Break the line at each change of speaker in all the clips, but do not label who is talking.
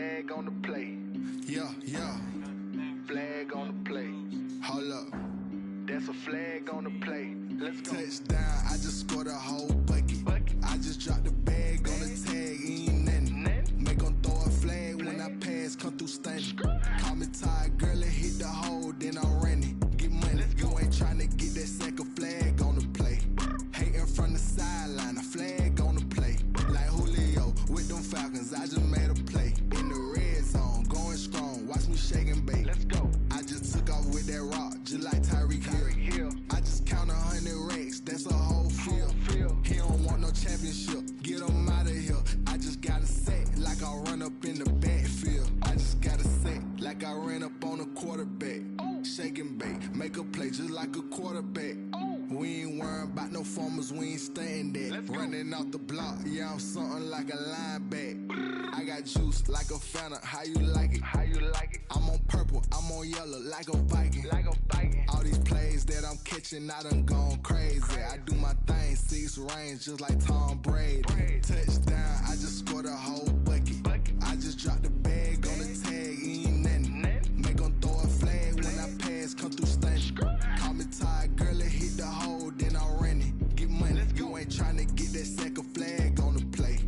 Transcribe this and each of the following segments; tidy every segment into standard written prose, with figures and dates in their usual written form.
flag on the play.
Yeah, yeah.
Flag on the play.
Hold up.
That's a flag on the play. Let's go.
Touchdown, I just scored a whole bucket. I just dropped the bag on the tag, ain't nothing. Make 'em throw a flag when I pass, come through stunning. Call me tired, girl, and hit the hole, then I'm running. Get money, you ain't tryna get that second flag on the play. Hating from the sideline, a flag on the play. Like Julio with them Falcons, I just made a play. In the red zone, going strong, watch me shake and bake.
Let's go.
I just took off with that rock, just like Tyreek Hill. I just count 100 racks, that's a whole field. He don't want no championship, get him out of here. I just got a set, like I run up in the backfield. I just got a set, like I ran up on a quarterback. Shake and bake, make a play just like a quarterback. We ain't worrying about no formers, we ain't staying there. Running off the block, yeah, I'm something like a linebacker. I got juice like a Fanta, how you like it?
How you like it?
I'm on purple, I'm on yellow, like a Viking.
Like a Viking.
All these plays that I'm catching, I done gone crazy. I do my thing, 6 range, just like Tom Brady. Touchdown, I just scored a whole bucket. I just dropped the bag on the tag, ain't nothing. Make 'em throw a flag when I pass, come through stunning. Call me tired, girl, and hit the hole, then I'm running. Get money, you ain't tryna get that second flag on the play.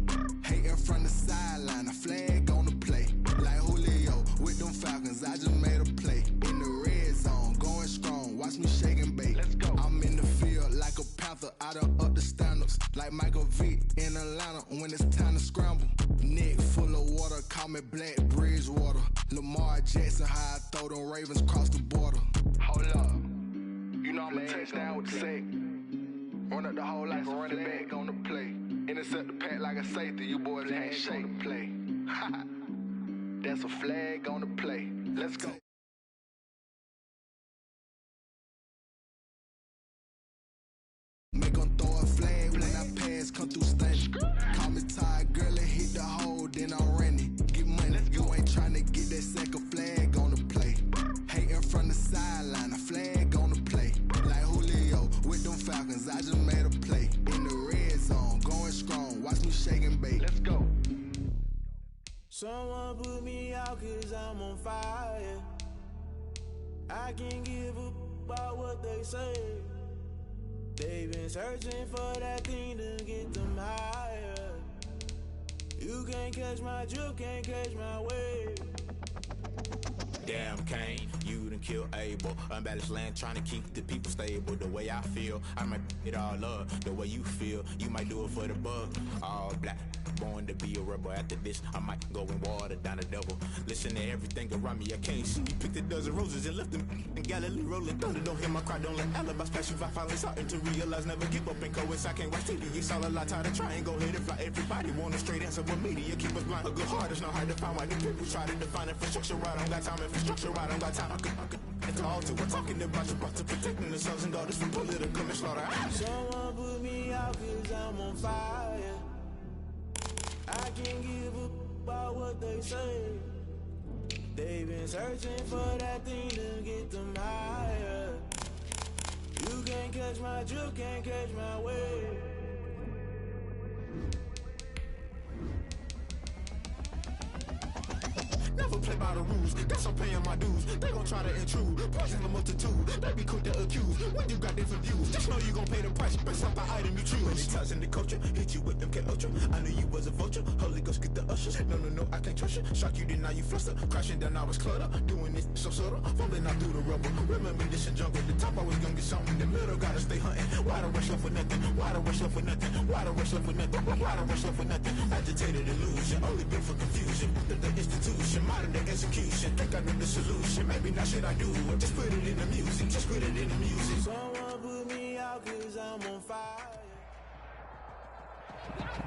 Hating from the sideline, a flag on the play. Like Julio with them Falcons, I just made a play. In the red zone, going strong, watch me shake and bake.
Let's go.
I'm in the field like a Panther, I done up the standards. Like Michael Vick in Atlanta when it's time to scramble. Neck full of water, call me Black Bridgewater. Lamar Jackson, how I throw them Ravens cross the border.
Hold up. You know I'm a touchdown with the sack. Run up the whole like a running back on the play. Intercept the pack like a safety, you boys can't shake the play. That's a flag on the play. Let's go.
Make 'em throw a flag when I pass, come through stunning. Call me tired, girl, and hit the hole, then I'm running. Get money, you ain't tryna get that second flag on the play. Hating from the sideline, a flag on the play. Like Julio with them Falcons, I just made a play. In the red zone, going strong, watch me shake and bake.
Let's go.
Someone put me out 'cause I'm on fire. I can't give up about what they say. They've been searching for that thing to get them higher. You can't catch my drift, can't catch my wave.
Damn Kane, you done killed Abel. Unbalanced land trying to keep the people stable. The way I feel, I might it all up. The way you feel, you might do it for the bug. All black, born to be a rebel. After this, I might go and water down the double. Listen to everything around me, I can't see. Picked a dozen roses and left them in Galilee rolling thunder. Don't hear my cry, don't let alibis pass you. I finally starting to realize, never give up and coast. I can't watch TV, it's all a lot. Tired of trying, go ahead and fly. Everybody want a straight answer, but media keep us blind. A good heart is not hard to find. Why the people try to define infrastructure right? I don't got time, infrastructure right, I don't got time. I could talk to. We're talking about you, about to protecting the sons and daughters from political and slaughter.
Someone put me out 'cause I'm on fire. I can't give up about what they say. They've been searching for that thing to get them higher. You can't catch my drift, can't catch my wave.
Never play by the rules, guess I'm paying my dues. They gon' try to intrude, poison the multitude. They be quick to accuse, when you got different views. Just know you gon' pay the price, based off the item you choose. Many times in the culture, hit you with MK Ultra. I knew you was a vulture, Holy Ghost get the ushers. No, I can't trust you. Shock you, then now you fluster. Crashing down, I was clutter. Doing this so subtle, fumbling out through the rubble. Remember this in jungle, the top always gonna get something. The middle gotta stay hunting. Why the rush left with nothing? Why the rush left with nothing? Why the rush left with nothing? Why the rush left with nothing? Agitated illusion, only been for confusion. The institution, modern day execution. Think I know the solution. Maybe not shit I do. Just put it in the music. Just put it in the music.
Someone put me out 'cause I'm on fire.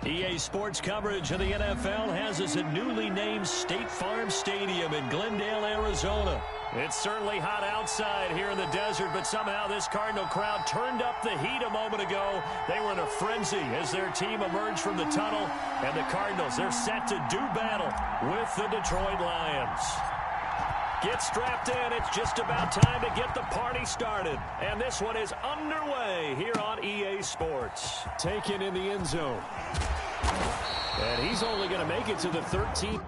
EA Sports coverage of the NFL has us at newly named State Farm Stadium in Glendale, Arizona. It's certainly hot outside here in the desert, but somehow this Cardinal crowd turned up the heat a moment ago. They were in a frenzy as their team emerged from the tunnel, and the Cardinals, they're set to do battle with the Detroit Lions. Get strapped in. It's just about time to get the party started. And this one is underway here on EA Sports. Taken in the end zone. And he's only going to make it to the 13th.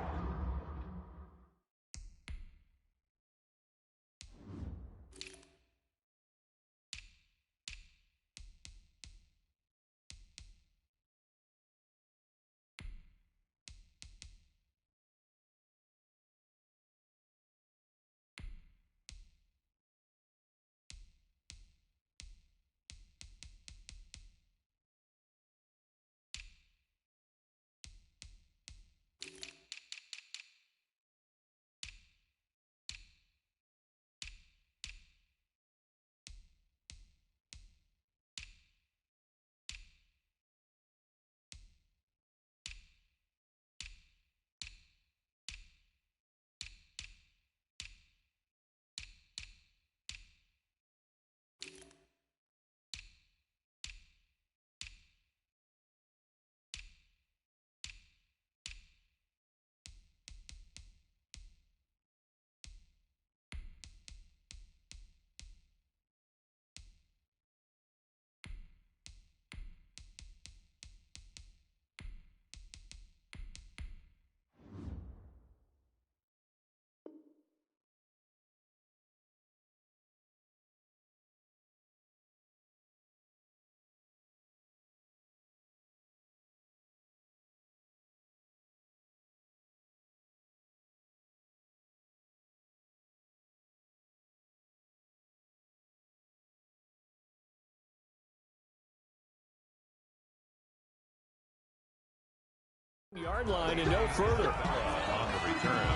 3-yard line and no further.
On the return,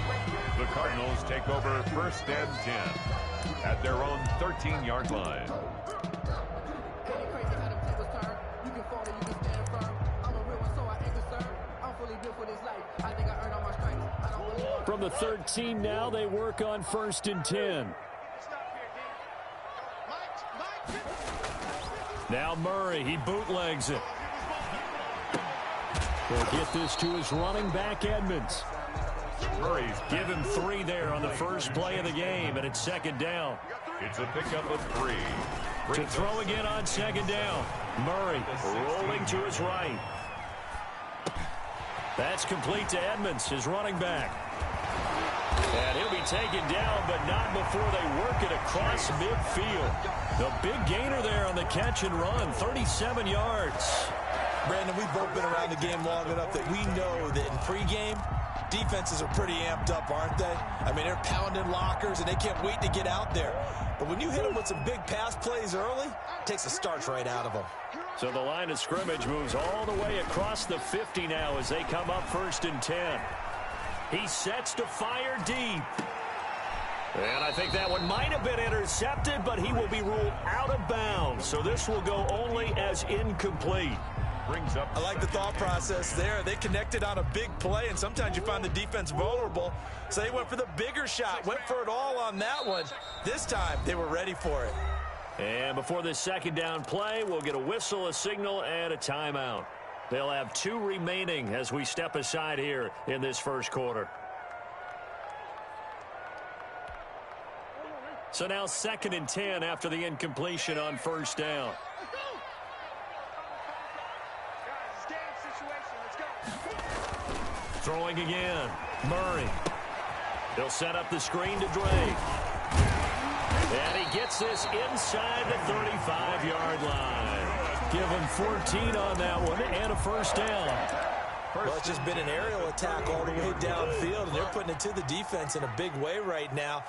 the Cardinals take over 1st and 10 at their own 13-yard line.
From the 13 now, they work on 1st and 10. Now Murray, he bootlegs it. He'll get this to his running back, Edmonds.
Murray's
Give him 3 there on the first play of the game, and it's 2nd down.
It's a pickup of 3.
To throw again on 2nd down. Murray rolling to his right. That's complete to Edmonds, his running back. And he'll be taken down, but not before they work it across midfield. The big gainer there on the catch and run, 37 yards.
Brandon, we've both been around the game long enough that we know that in pregame, defenses are pretty amped up, aren't they? I mean, they're pounding lockers, and they can't wait to get out there. But when you hit them with some big pass plays early, it takes the starch right out of them.
So the line of scrimmage moves all the way across the 50 now as they come up 1st and 10. He sets to fire deep. And I think that one might have been intercepted, but he will be ruled out of bounds. So this will go only as incomplete.
Brings up.
I like the thought process there. They connected on a big play, and sometimes you find the defense vulnerable. So they went for the bigger shot, went for it all on that one. This time, they were ready for it.
And before this 2nd down play, we'll get a whistle, a signal, and a timeout. They'll have 2 remaining as we step aside here in this first quarter. So now 2nd and 10 after the incompletion on 1st down. Throwing again. Murray. He'll set up the screen to Drake. And he gets this inside the 35-yard line. Give him 14 on that one and a 1st down.
Well, it's just been an aerial attack all the way downfield, and they're putting it to the defense in a big way right now.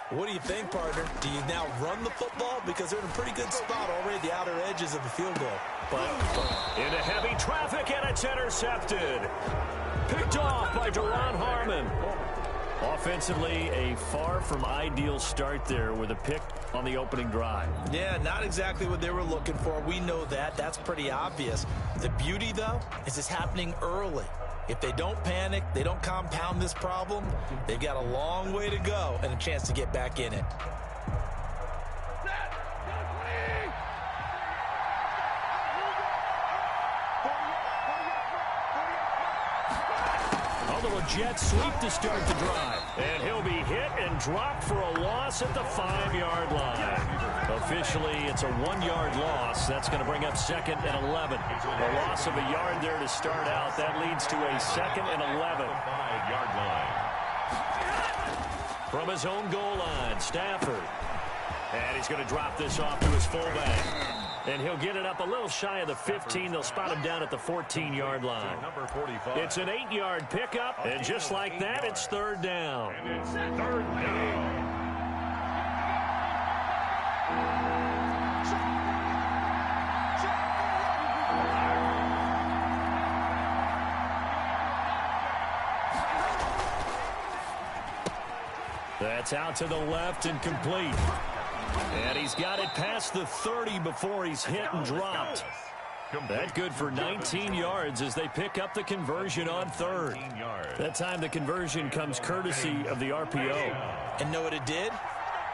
What do you think, partner? Do you now run the football? Because they're in a pretty good spot already at the outer edges of the field goal.
But into heavy traffic, and it's intercepted. Picked off by Duron Harmon. Offensively, a far from ideal start there with a pick on the opening drive.
Yeah, not exactly what they were looking for. We know that. That's pretty obvious. The beauty, though, is it's happening early. If they don't panic, they don't compound this problem, they've got a long way to go and a chance to get back in it.
Although a jet sweep to start the drive. And he'll be hit and dropped for a loss at the 5-yard line. Officially, it's a 1-yard loss. That's going to bring up 2nd and 11. A loss of a yard there to start out. That leads to a 2nd and 11.
5-yard line.
From his own goal line, Stafford. And he's going to drop this off to his fullback. And he'll get it up a little shy of the 15. They'll spot him down at the 14-yard line.
Number 45.
It's an 8-yard pickup, and just like that, it's 3rd down.
And it's 3rd down.
That's out to the left and complete. And he's got it past the 30 before he's hit and dropped. That good for 19 yards as they pick up the conversion on 3rd. That time the conversion comes courtesy of the RPO.
And know what it did?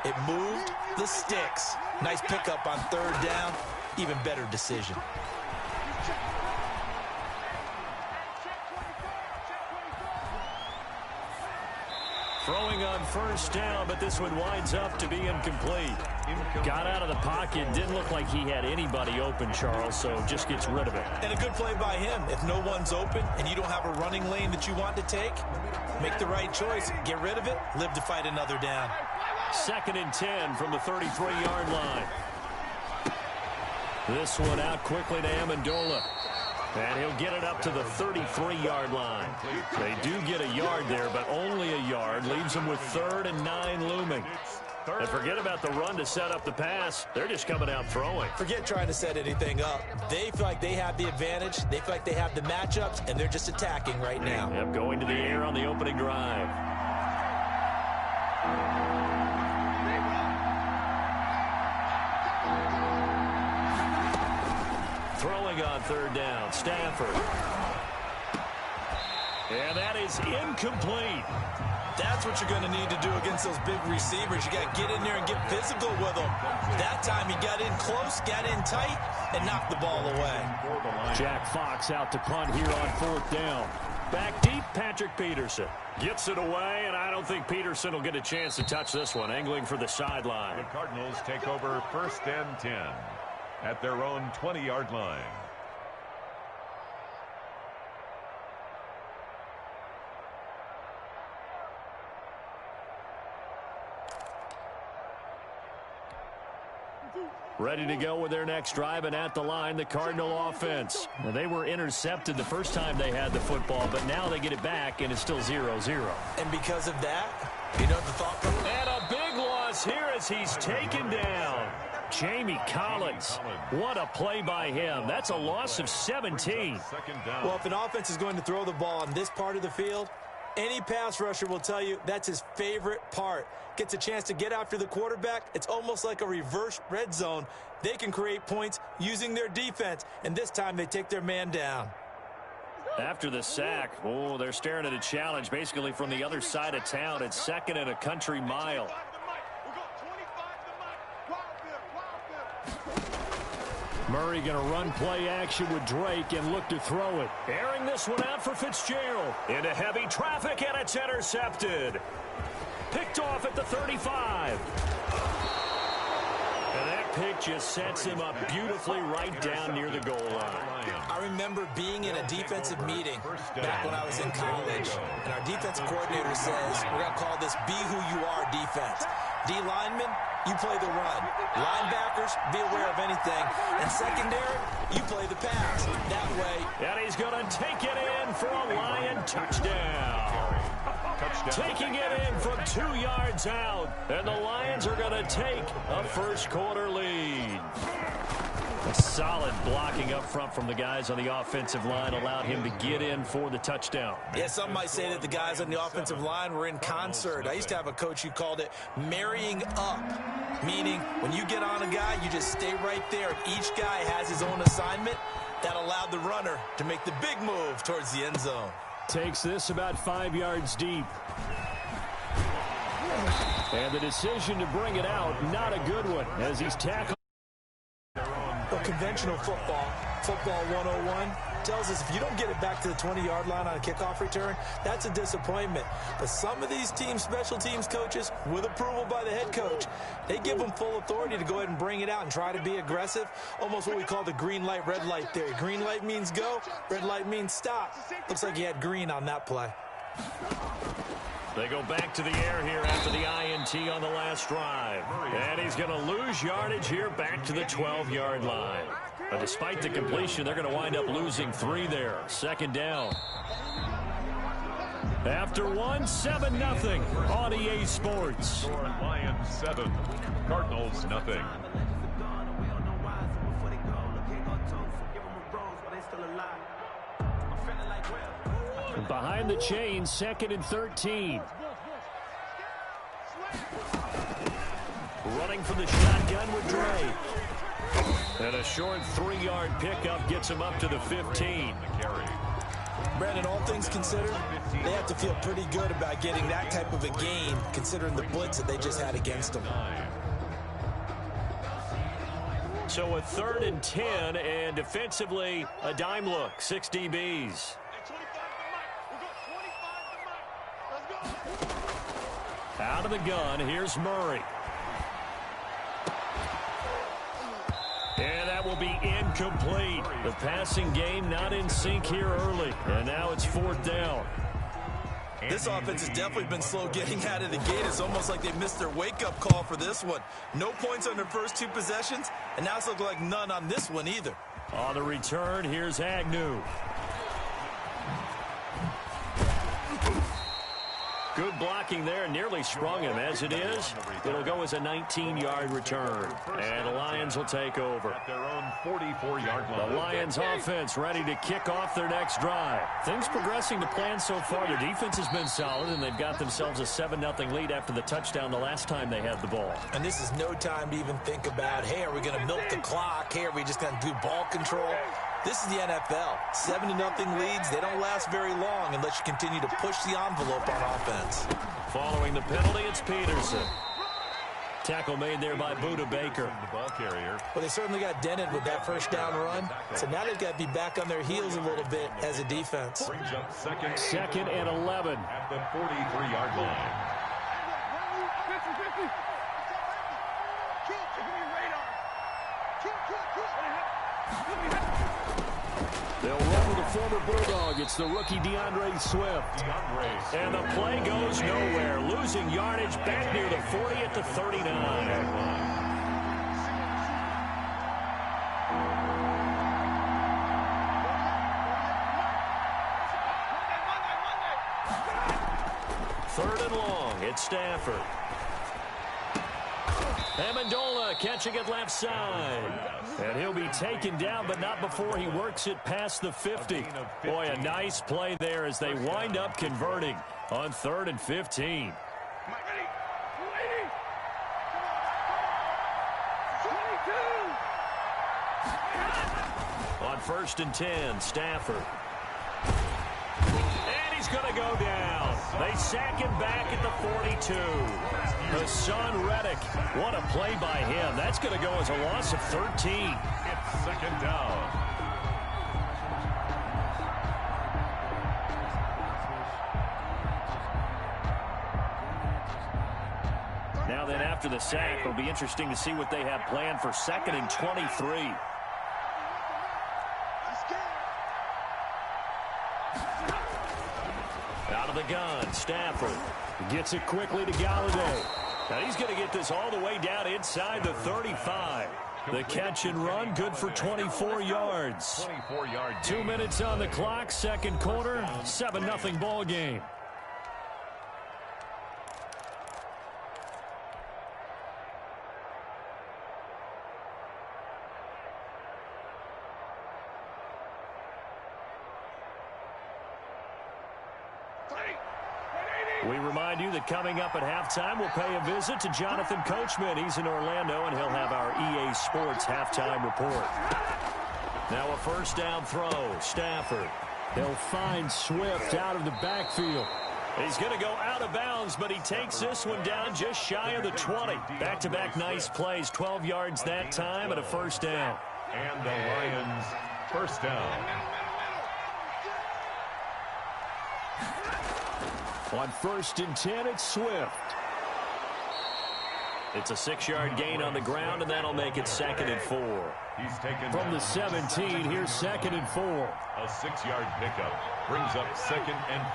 It moved the sticks. Nice pickup on 3rd down. Even better decision.
Throwing on 1st down, but this one winds up to be incomplete. Got out of the pocket. Didn't look like he had anybody open, Charles, so just gets rid of it.
And a good play by him. If no one's open and you don't have a running lane that you want to take, make the right choice. Get rid of it. Live to fight another down.
2nd and 10 from the 33-yard line. This one out quickly to Amendola. And he'll get it up to the 33-yard line. They do get a yard there, but only a yard. Leaves them with 3rd and 9 looming. And forget about the run to set up the pass. They're just coming out throwing.
Forget trying to set anything up. They feel like they have the advantage. They feel like they have the matchups, and they're just attacking right now.
Yep, going to the air on the opening drive. Throwing on third down, Stafford. And that is incomplete.
That's what you're going to need to do against those big receivers. You got to get in there and get physical with them. That time he got in close, got in tight, and knocked the ball away.
Jack Fox out to punt here on fourth down. Back deep, Patrick Peterson. Gets it away, and I don't think Peterson will get a chance to touch this one. Angling for the sideline.
The Cardinals take over 1st and 10 at their own 20-yard line.
Ready to go with their next drive, and at the line, the Cardinal offense. Now, they were intercepted the first time they had the football, but now they get it back, and it's still 0-0.
And because of that, you know the thought process.
And a big loss here as he's taken down. Jamie Collins. What a play by him. That's a loss of 17.
Well, if an offense is going to throw the ball on this part of the field, any pass rusher will tell you that's his favorite part. Gets a chance to get after the quarterback. It's almost like a reverse red zone. They can create points using their defense, and this time they take their man down.
After the sack, oh, they're staring at a challenge basically from the other side of town. It's 2nd and a country mile. Murray going to run play action with Drake and look to throw it. Airing this one out for Fitzgerald. Into heavy traffic, and it's intercepted. Picked off at the 35. And that pick just sets him up beautifully right down near the goal line.
I remember being in a defensive meeting back when I was in college, and our defensive coordinator says, we're going to call this be who you are defense. D linemen, you play the run. Linebackers, be aware of anything. And secondary, you play the pass. That way.
And he's going to take it in for a Lion touchdown. Taking it in from 2 yards out. And the Lions are going to take a first quarter lead. A solid blocking up front from the guys on the offensive line allowed him to get in for the touchdown.
Yeah, some might say that the guys on the offensive line were in concert. I used to have a coach who called it marrying up, meaning when you get on a guy, you just stay right there, and each guy has his own assignment. That allowed the runner to make the big move towards the end zone.
Takes this about 5 yards deep. And the decision to bring it out, not a good one, as he's tackled.
Well, conventional football 101, tells us if you don't get it back to the 20-yard line on a kickoff return, that's a disappointment. But some of these teams, special teams coaches, with approval by the head coach, they give them full authority to go ahead and bring it out and try to be aggressive, almost what we call the green light, red light theory. Green light means go, red light means stop. Looks like he had green on that play.
They go back to the air here after the INT on the last drive. And he's going to lose yardage here back to the 12-yard line. But despite the completion, they're going to wind up losing 3 there. 2nd down. After 7-0 on EA Sports.
Lions 7, Cardinals nothing.
Behind the chains, 2nd and 13. Running for the shotgun with Dre. And a short 3-yard pickup gets him up to the 15.
Brandon, all things considered, they have to feel pretty good about getting that type of a gain, considering the blitz that they just had against them.
So a 3rd and 10, and defensively, a dime look, 6 DBs. Out of the gun, here's Murray. And that will be incomplete. The passing game not in sync here early. And now it's 4th down.
This offense has definitely been slow getting out of the gate. It's almost like they missed their wake-up call for this one. No points on their first 2 possessions, and now it's looking like none on this one either.
On the return, here's Agnew. Good blocking there, nearly sprung him. As it is, it'll go as a 19-yard return. And the Lions will take over.
At their own 44-yard line.
The Lions offense ready to kick off their next drive. Things progressing to plan so far. Their defense has been solid, and they've got themselves a 7-0 lead after the touchdown the last time they had the ball.
And this is no time to even think about, hey, are we going to milk the clock? Hey, are we just going to do ball control? This is the NFL. 7-0 leads, they don't last very long unless you continue to push the envelope on offense.
Following the penalty, it's Peterson. Tackle made there by Buda Baker.
The ball carrier.
Well, they certainly got dented with that first down run. So now they've got to be back on their heels a little bit as a defense.
Brings up
second and 11.
At the 43-yard line.
They'll run with the former Bulldog. It's the rookie DeAndre Swift. And the play goes nowhere. Losing yardage back near the 40 at the 39. Third and long. It's Stafford. Amendola catching it left side. And he'll be taken down, but not before he works it past the 50. Boy, a nice play there as they wind up converting on 3rd and 15. On 1st and 10, Stafford. And he's going to go down. They sack him back at the 42. Hassan Reddick, what a play by him. That's going to go as a loss of 13.
It's 2nd down.
Now then, after the sack, it'll be interesting to see what they have planned for 2nd and 23. Out of the gun, Stafford gets it quickly to Galladay. Now he's going to get this all the way down inside the 35. The catch and run, good for 24 yards.
24-yard.
2 minutes on the clock, 2nd quarter, 7-0 ball game. We remind you that coming up at halftime, we'll pay a visit to Jonathan Coachman. He's in Orlando, and he'll have our EA Sports halftime report. Now a 1st down throw. Stafford. He'll find Swift out of the backfield. He's going to go out of bounds, but he takes this one down just shy of the 20. Back-to-back nice plays, 12 yards that time, and a 1st down.
And the Lions, 1st down.
On 1st and 10, it's Swift. It's a 6-yard gain on the ground, and that'll make it 2nd and 4.
He's taken
from the 17. Here's 2nd and 4.
A 6-yard pickup brings up 2nd and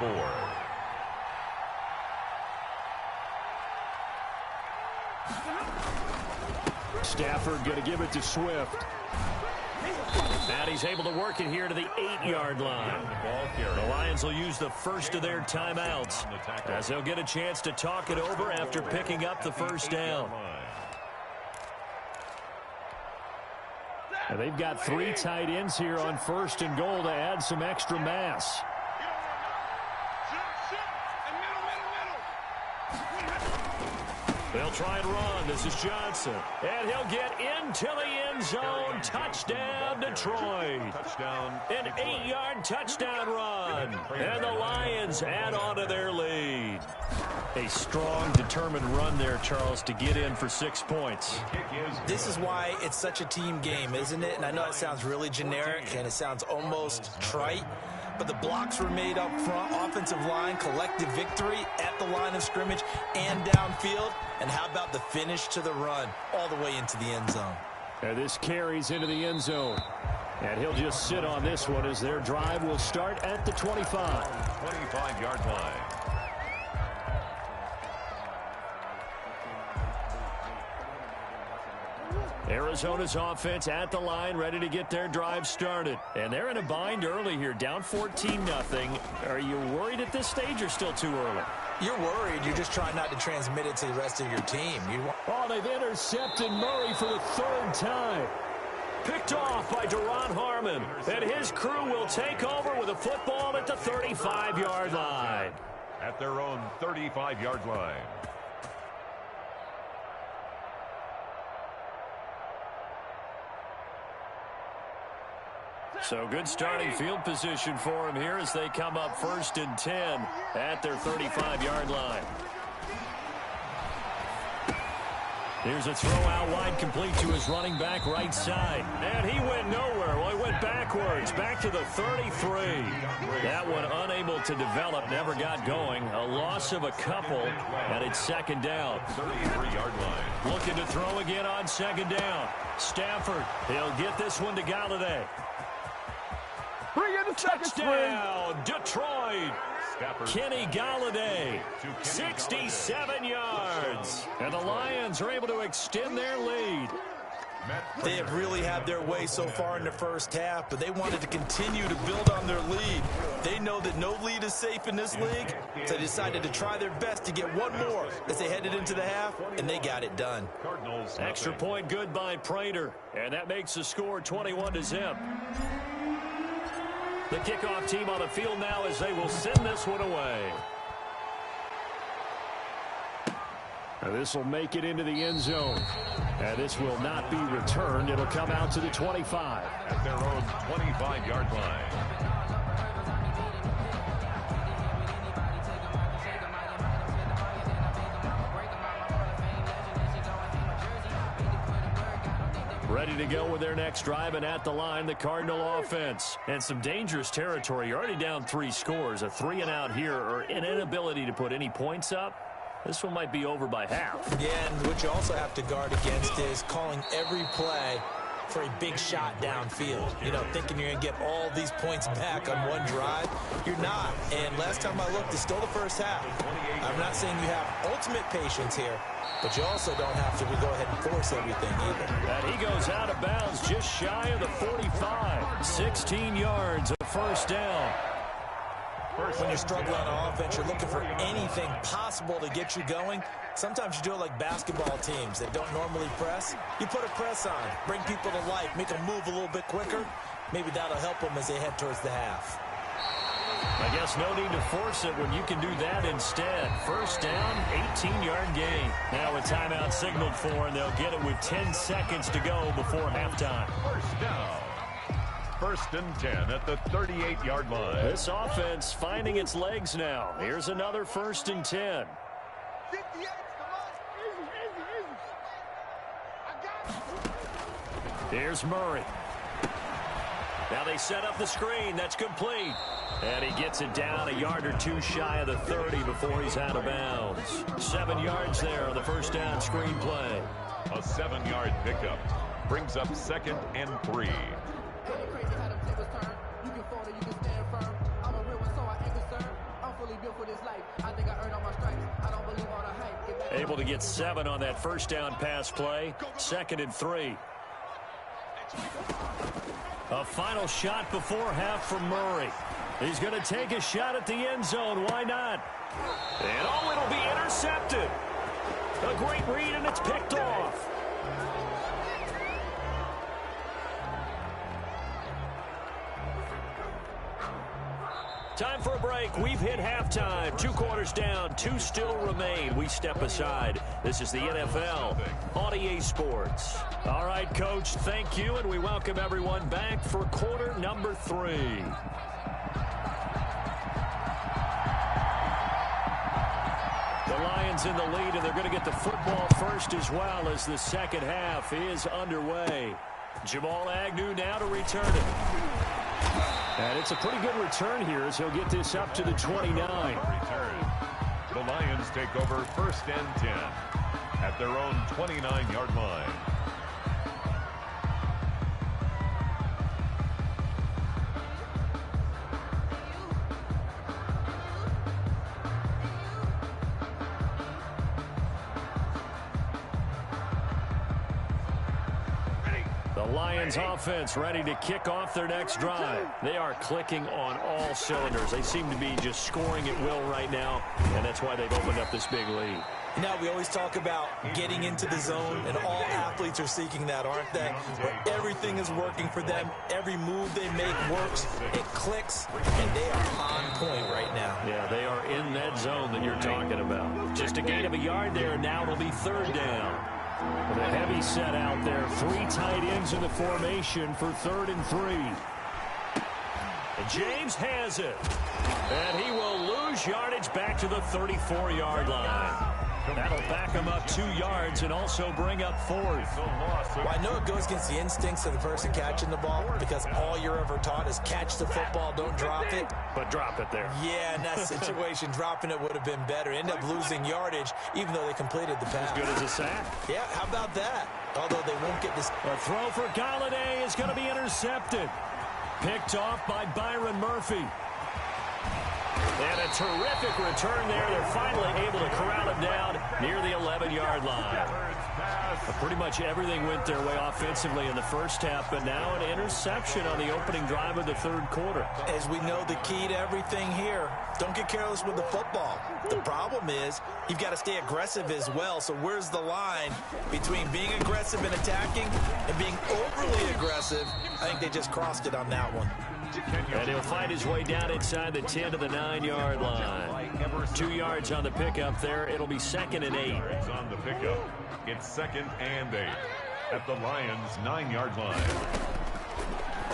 4.
Stafford going to give it to Swift. And he's able to work it here to the 8-yard line. The Lions will use the first of their timeouts as they'll get a chance to talk it over after picking up the 1st down. And they've got 3 tight ends here on 1st and goal to add some extra mass. They'll try and run. This is Johnson. And he'll get into the end zone. Touchdown, Detroit. An 8-yard touchdown run. And the Lions add on to their lead. A strong, determined run there, Charles, to get in for 6 points.
This is why it's such a team game, isn't it? And I know it sounds really generic and it sounds almost trite, but the blocks were made up front, offensive line, collective victory at the line of scrimmage and downfield. And how about the finish to the run all the way into the end zone?
And this carries into the end zone. And he'll just sit on this one as their drive will start at the 25.
25-yard line.
Arizona's offense at the line, ready to get their drive started. And they're in a bind early here, down 14-0. Are you worried at this stage or still too early?
You're worried. You're just trying not to transmit it to the rest of your team.
They've intercepted Murray for the third time. Picked off by Deron Harmon. And his crew will take over with a football at the 35-yard line.
At their own 35-yard line.
So good starting field position for him here as they come up 1st and 10 at their 35-yard line. Here's a throw out wide, complete to his running back right side. And he went nowhere. Well, he went backwards, back to the 33. That one unable to develop, never got going. A loss of a couple, and it's 2nd down.
33-yard line.
Looking to throw again on 2nd down. Stafford, he'll get this one to Galladay.
Bring in the
Touchdown, Detroit. Kenny Galladay, 67 yards. And the Lions are able to extend their lead.
They have really had their way so far in the first half, but they wanted to continue to build on their lead. They know that no lead is safe in this league, so they decided to try their best to get one more as they headed into the half, and they got it done.
Extra point good by Prater, and that makes the score 21-0. The kickoff team on the field now as they will send this one away. Now this will make it into the end zone. And this will not be returned. It'll come out to the 25.
At their own 25-yard line.
Ready to go with their next drive, and at the line, the Cardinal offense. And some dangerous territory. You're already down 3 scores. A 3-and-out here, or an inability to put any points up. This one might be over by half.
Yeah, and what you also have to guard against is calling every play for a big shot downfield. You know, thinking you're going to get all these points back on one drive. You're not. And last time I looked, it's still the first half. I'm not saying you have ultimate patience here, but you also don't have to go ahead and force everything either.
And he goes out of bounds just shy of the 45. 16 yards, a first down.
When you're struggling on offense, you're looking for anything possible to get you going. Sometimes you do it like basketball teams that don't normally press. You put a press on, bring people to life, make them move a little bit quicker. Maybe that'll help them as they head towards the half.
I guess no need to force it when you can do that instead. First down, 18-yard gain. Now a timeout signaled for, and they'll get it with 10 seconds to go before halftime.
First down. 1st and 10 at the 38-yard line.
This offense finding its legs now. Here's another 1st and 10. Here's Murray. Now they set up the screen. That's complete. And he gets it down a yard or two shy of the 30 before he's out of bounds. 7 yards there on the first down screen play.
A 7-yard pickup brings up 2nd and 3.
Able to get 7 on that first down pass play. 2nd and 3. A final shot before half from Murray. He's going to take a shot at the end zone. Why not? And it'll be intercepted. A great read, and it's picked off. Time for a break. We've hit halftime. 2 quarters down. 2 still remain. We step aside. This is the NFL on EA Sports. All right, Coach, thank you, and we welcome everyone back for quarter number 3. The Lions in the lead, and they're going to get the football first as well as the second half is underway. Jamal Agnew now to return it. And it's a pretty good return here as he'll get this up to the 29.
The Lions take over 1st and 10 at their own 29-yard line.
The Lions offense ready to kick off their next drive. They are clicking on all cylinders. They seem to be just scoring at will right now, and that's why they've opened up this big lead.
Now, we always talk about getting into the zone, and all athletes are seeking that, aren't they? Where everything is working for them. Every move they make works. It clicks, and they are on point right now.
Yeah, they are in that zone that you're talking about. Just a gain of a yard there, and now it'll be third down. With a heavy set out there, 3 tight ends in the formation for 3rd and 3. And James has it. And he will lose yardage back to the 34-yard line. That'll back him up 2 yards and also bring up 4th.
Well, I know it goes against the instincts of the person catching the ball because all you're ever taught is catch the football, don't drop it.
But drop it there.
Yeah, in that situation, dropping it would have been better. End up losing yardage even though they completed the pass.
As good as a sack.
Yeah, how about that? Although they won't get this.
A throw for Galladay is going to be intercepted. Picked off by Byron Murphy. And a terrific return there. They're finally able to corral him down near the 11-yard line. Pretty much everything went their way offensively in the first half, but now an interception on the opening drive of the 3rd quarter.
As we know, the key to everything here, don't get careless with the football. The problem is you've got to stay aggressive as well. So where's the line between being aggressive and attacking and being overly aggressive? I think they just crossed it on that one.
And he'll find his way down inside the 10 to the 9-yard line. 2 yards on the pickup there. It'll be 2nd and 8.
On the pickup, it's 2nd and 8 at the Lions' 9-yard line.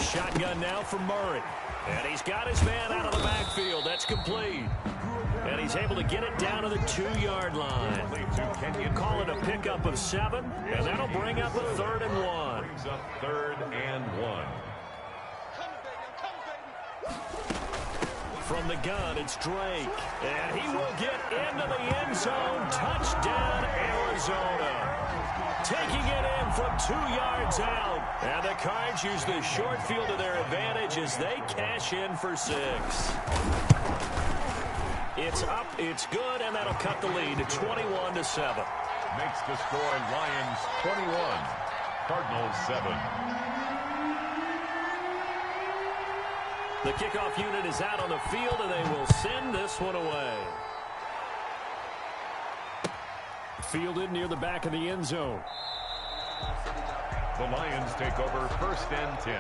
Shotgun now for Murray. And he's got his man out of the backfield. That's complete. And he's able to get it down to the 2-yard line. Call it a pickup of 7, and that'll bring up a 3rd and 1.
Brings up 3rd and 1.
From the gun, it's Drake. And he will get into the end zone. Touchdown, Arizona. Taking it in from 2 yards out. And the Cards use the short field to their advantage as they cash in for 6. It's up, it's good, and that'll cut the lead to 21-7.
Makes the score Lions 21, Cardinals 7.
The kickoff unit is out on the field, and they will send this one away. Fielded near the back of the end zone.
The Lions take over 1st and 10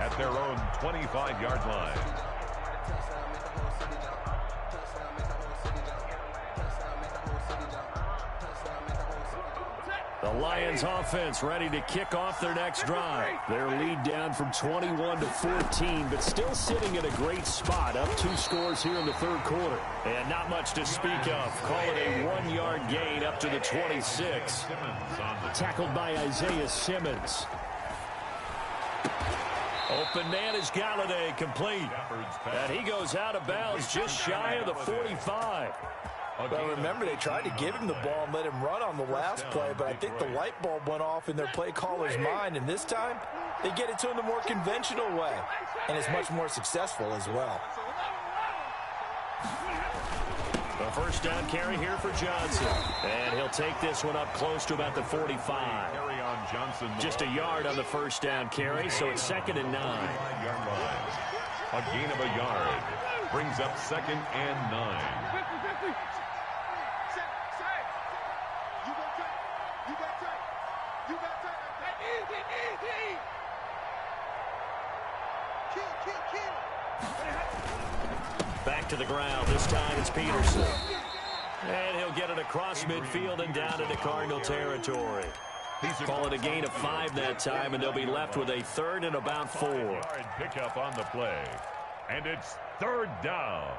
at their own 25-yard line.
The Lions offense ready to kick off their next drive. Their lead down from 21 to 14, but still sitting at a great spot. Up 2 scores here in the 3rd quarter. And not much to speak of. Call it a 1-yard gain up to the 26. Tackled by Isaiah Simmons. Open man is Galladay, complete. And he goes out of bounds just shy of the 45.
Well, remember, they tried to give him the ball and let him run on the last play, but I think the light bulb went off in their play caller's mind, and this time they get it to him the more conventional way, and it's much more successful as well.
A first down carry here for Johnson, and he'll take this one up close to about the 45.
Carry on Johnson.
Just a yard on the first down carry, so it's 2nd and 9.
A gain of a yard brings up 2nd and 9.
Back to the ground. This time it's Peterson. And he'll get it across midfield and down into Cardinal territory. Call it a gain of 5 that time, and they'll be left with a 3rd and about 4.
Pick up on the play. And it's 3rd down.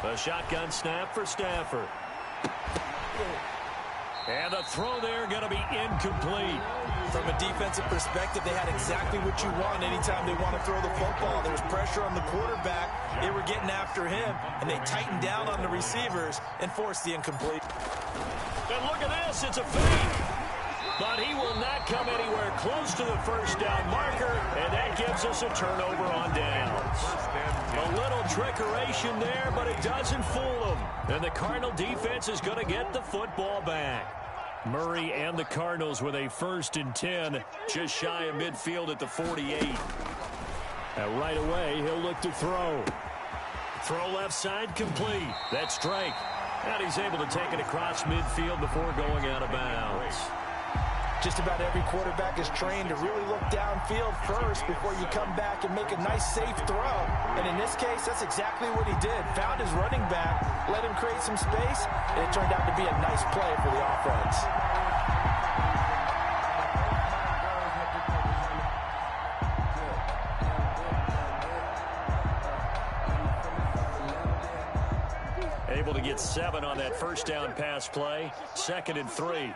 A shotgun snap for Stafford. And the throw there going to be incomplete.
From a defensive perspective, they had exactly what you want anytime they want to throw the football. There was pressure on the quarterback. They were getting after him, and they tightened down on the receivers and forced the incomplete.
And look at this. It's a fake. But he will not come anywhere close to the first down marker, and that gives us a turnover on downs. A little trickeration there, but it doesn't fool them. And the Cardinal defense is going to get the football back. Murray and the Cardinals with a 1st and 10, just shy of midfield at the 48. And right away, he'll look to throw. Throw left side complete. That's Drake. And he's able to take it across midfield before going out of bounds.
Just about every quarterback is trained to really look downfield first before you come back and make a nice, safe throw. And in this case, that's exactly what he did. Found his running back, let him create some space, and it turned out to be a nice play for the offense.
Able to get 7 on that first down pass play. 2nd and 3.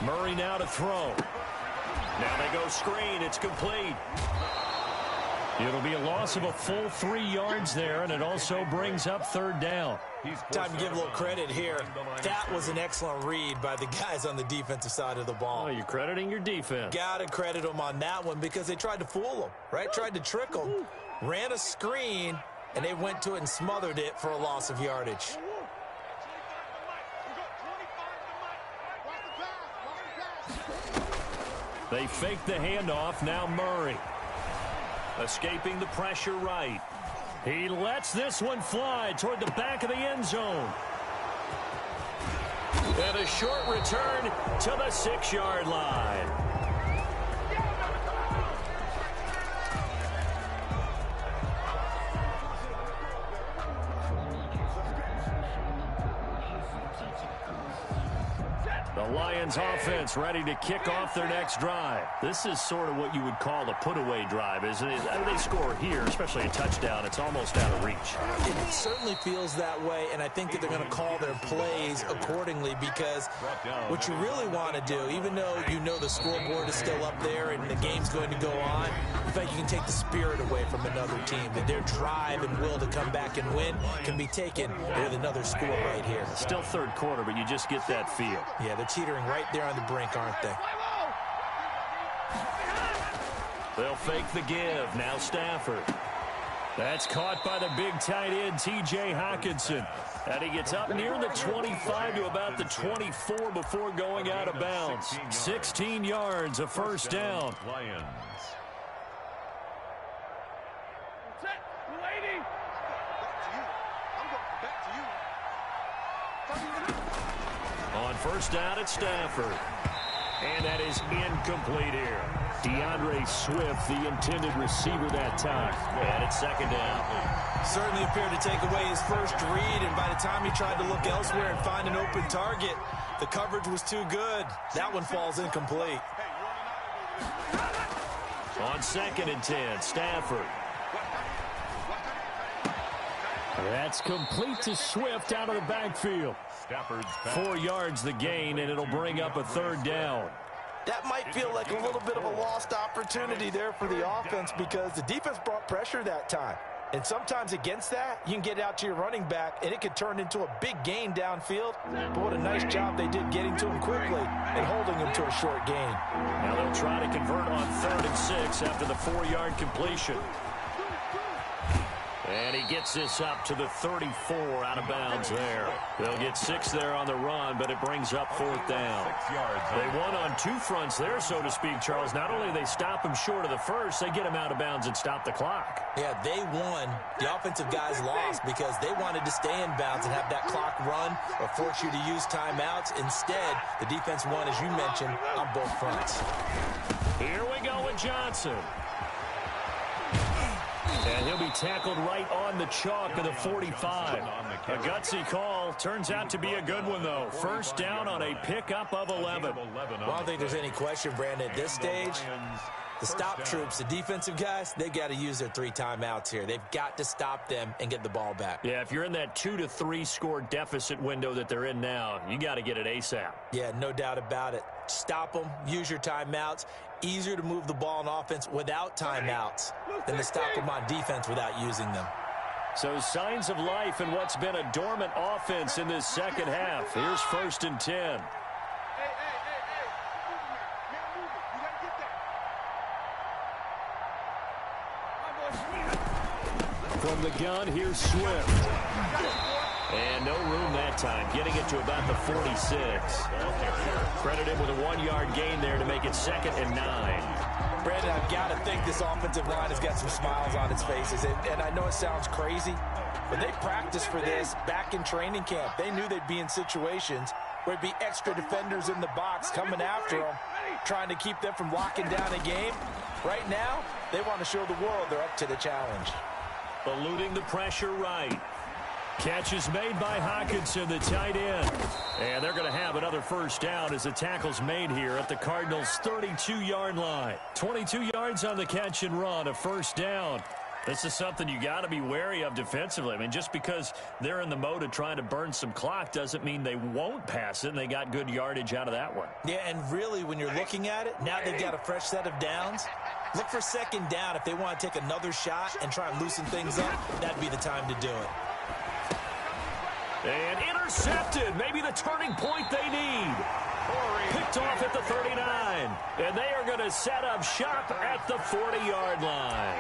Murray now to throw. Now they go screen. It's complete. It'll be a loss of a full 3 yards there, and it also brings up 3rd down.
Time to give a little credit here. That was an excellent read by the guys on the defensive side of the ball.
Oh, you're crediting your defense.
Got to credit them on that one because they tried to fool them, right? Tried to trick them. Ran a screen, and they went to it and smothered it for a loss of yardage.
They fake the handoff. Now Murray. Escaping the pressure right. He lets this one fly toward the back of the end zone. And a short return to the 6-yard line. The Lions offense ready to kick off their next drive. This is sort of what you would call a put-away drive, isn't it? I mean, they score here, especially a touchdown. It's almost out of reach.
It certainly feels that way, and I think that they're going to call their plays accordingly because what you really want to do, even though you know the scoreboard is still up there and the game's going to go on, in fact, you can take the spirit away from another team, that their drive and will to come back and win can be taken with another score right here.
Still 3rd quarter, but you just get that feel.
Yeah, they're teetering right there on the brink, aren't they?
They'll fake the give. Now Stafford. That's caught by the big tight end, T.J. Hockenson. And he gets up near the 25 to about the 24 before going out of bounds. 16 yards, a 1st down.
Lions.
On 1st down, it's Stafford. And that is incomplete here. DeAndre Swift, the intended receiver that time. And it's 2nd down.
Certainly appeared to take away his first read, and by the time he tried to look elsewhere and find an open target, the coverage was too good. That one falls incomplete.
On 2nd and 10, Stafford. That's complete to Swift out of the backfield. 4 yards the gain, and it'll bring up a 3rd down.
That might feel like a little bit of a lost opportunity there for the offense because the defense brought pressure that time. And sometimes against that, you can get out to your running back, and it could turn into a big gain downfield. But what a nice job they did getting to him quickly and holding him to a short gain.
Now they'll try to convert on 3rd and 6 after the 4-yard completion. And he gets this up to the 34 out of bounds there. They'll get 6 there on the run, but it brings up 4th down.
6 yards.
They won on 2 fronts there, so to speak, Charles. Not only do they stop him short of the first, they get him out of bounds and stop the clock.
Yeah, they won. The offensive guys lost because they wanted to stay in bounds and have that clock run or force you to use timeouts. Instead, the defense won, as you mentioned, on both fronts.
Here we go with Johnson. And he'll be tackled right on the chalk of the 45. A gutsy call. Turns out to be a good one, though. 1st down on a pickup of 11.
Well, I don't think there's any question, Brandon, at this stage. The stop troops, the defensive guys, they got to use their 3 timeouts here. They've got to stop them and get the ball back.
Yeah, if you're in that 2 to 3 score deficit window that they're in now, you got to get it ASAP.
Yeah, no doubt about it. Stop them, use your timeouts. Easier to move the ball on offense without timeouts than to stop them on defense without using them.
So signs of life in what's been a dormant offense in this 2nd half. Here's 1st and 10. From the gun, here's Swift. And no room that time, getting it to about the 46. Credit him with a 1-yard gain there to make it 2nd and 9.
Brandon, I've got to think this offensive line has got some smiles on its faces. And I know it sounds crazy, but they practiced for this back in training camp. They knew they'd be in situations where it'd be extra defenders in the box coming after them, trying to keep them from locking down a game. Right now, they want to show the world they're up to the challenge.
Eluding the pressure right. Catch is made by Hawkinson, the tight end. And they're going to have another first down as the tackle's made here at the Cardinals' 32-yard line. 22 yards on the catch and run, a first down. This is something you got to be wary of defensively. I mean, just because they're in the mode of trying to burn some clock doesn't mean they won't pass it, and they got good yardage out of that one.
Yeah, and really, when you're looking at it, now they've got a fresh set of downs. Look for second down if they want to take another shot and try and loosen things up. That'd be the time to do it.
And intercepted. Maybe the turning point they need. Picked off at the 39. And they are going to set up shop at the 40-yard line.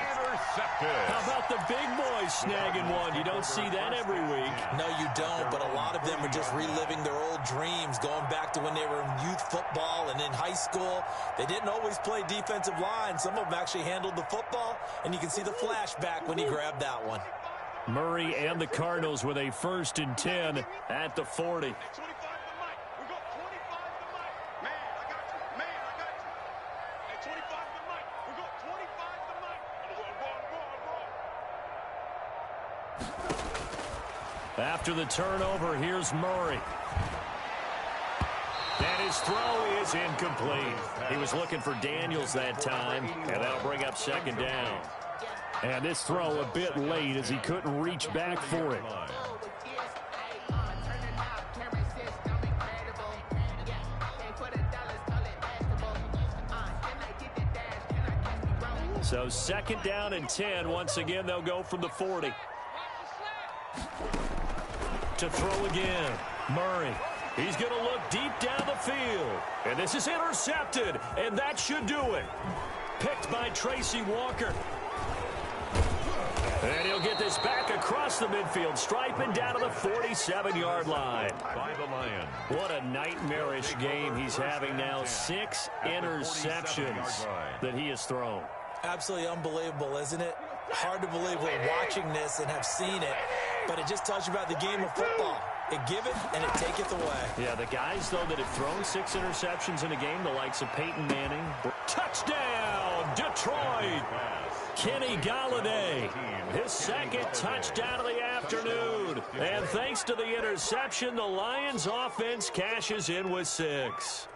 How about the big boys snagging one? You don't see that every week.
No, you don't, but a lot of them are just reliving their old dreams, going back to when they were in youth football and in high school. They didn't always play defensive line. Some of them actually handled the football, and you can see the flashback when he grabbed that one.
Murray and the Cardinals with a 1st and 10 at the 40. After the turnover, here's Murray. And his throw is incomplete. He was looking for Daniels that time, and that'll bring up 2nd down. And this throw a bit late as he couldn't reach back for it. So 2nd down and 10. Once again, they'll go from the 40. To throw again. Murray. He's going to look deep down the field. And this is intercepted. And that should do it. Picked by Tracy Walker. And he'll get this back across the midfield stripe and down to the 47-yard line.
By the Lions.
What a nightmarish game he's having now. 6 interceptions that he has thrown.
Absolutely unbelievable, isn't it? Hard to believe we're watching this and have seen it, but it just tells you about the game of football. It give it and it taketh away.
Yeah, the guys, though, that have thrown 6 interceptions in a game, the likes of Peyton Manning. Touchdown, Detroit! Kenny Galladay, his 2nd touchdown of the afternoon. And thanks to the interception, the Lions offense cashes in with 6.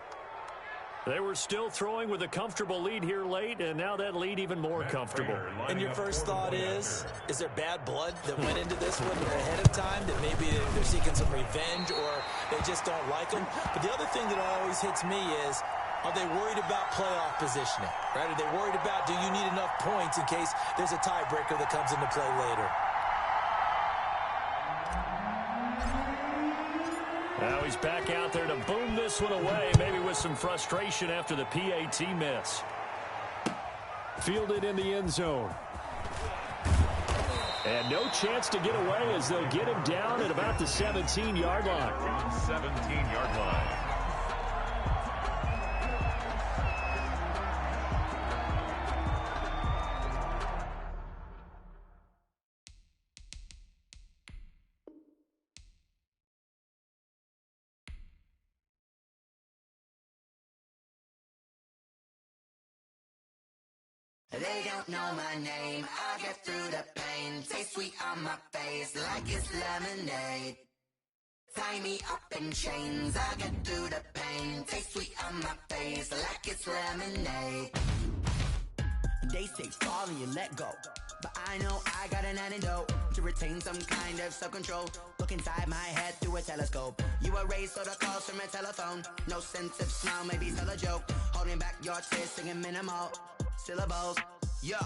They were still throwing with a comfortable lead here late, and now that lead even more comfortable.
And your first thought is there bad blood that went into this one ahead of time, that maybe they're seeking some revenge or they just don't like them? But the other thing that always hits me is, are they worried about playoff positioning? Right? Are they worried about, do you need enough points in case there's a tiebreaker that comes into play later?
Now he's back out there to boom this one away, maybe with some frustration after the PAT miss. Fielded in the end zone. And no chance to get away as they'll get him down at about the 17-yard line.
17-yard line.
They don't know my name, I get through the pain. Taste sweet on my face like it's lemonade. Tie me up in chains, I get through the pain. Taste sweet on my face like it's lemonade. They say fall and you let go, but I know I got an antidote to retain some kind of self-control. Look inside my head through a telescope. You erase all the calls from a telephone. No sense of smile, maybe tell a joke. Holding back your tears, singing minimal syllables. Yeah,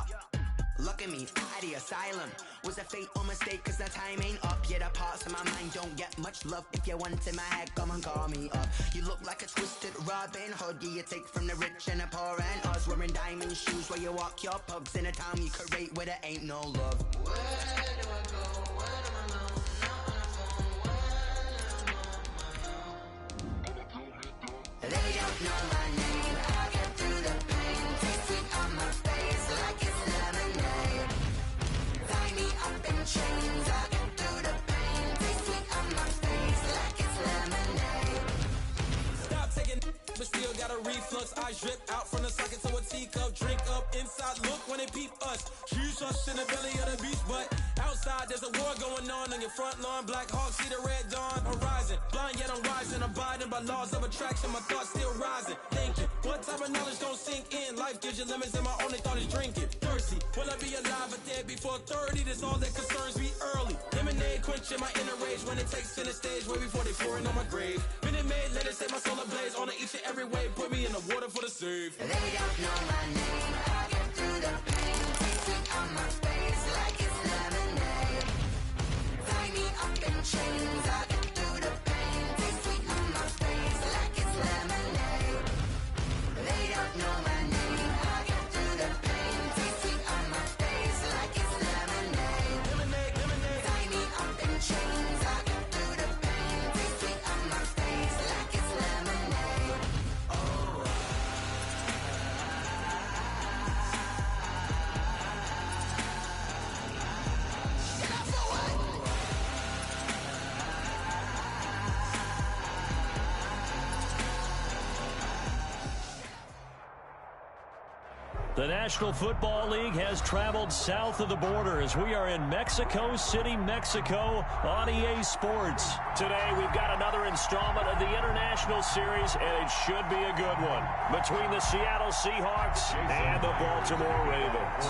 Look at me, out of the asylum. Was a fate or mistake, cause the time ain't up. Yeah, the parts of my mind don't get much love. If you want in my head, come and call me up. You look like a twisted Robin Hood. Yeah, you take from the rich and the poor and us. Wearing diamond shoes where you walk your pugs in a town you create where there ain't no love. Where do I go? Where do I know? Not on the phone. When I'm on my own. They don't know my name. I get through the pain. Taste sweet on my face like it's lemonade. Tie me up in chains. I get through the pain. Taste sweet on my face like it's lemonade.
Stop taking but still got a reflux. I drip out from the socket to a teacup. Drink up inside, look when they peep us. Choose us in the belly of the beast, but outside there's a war going on your front lawn. Black Hawk, see the red dawn horizon. Blind yet I'm rising, abiding by laws of attraction. My thoughts still rising, thinking what type of knowledge gon' sink in? Life gives you limits and my only thought is drinking. Thirsty, will I be alive or dead before 30? That's all that concerns me early. Lemonade quenching my inner rage when it takes center stage way before they pouring on my grave. Minute Maid, let it set my soul ablaze on each and every way. Put me in the water for the save.
They don't know my name. I get through the pain. Taste sweet on my face like it's lemonade. Tie me up in chains. I get through the pain. Taste sweet on my face like it's lemonade. They don't know my name. I get through the pain. Taste sweet on my face like it's lemonade.
Lemonade, lemonade.
Tie me up in chains. I get through the pain. Taste sweet on my face like it's lemonade.
The National Football League has traveled south of the border as we are in Mexico City, Mexico on EA Sports. Today we've got another installment of the International Series, and it should be a good one, between the Seattle Seahawks and the Baltimore Ravens.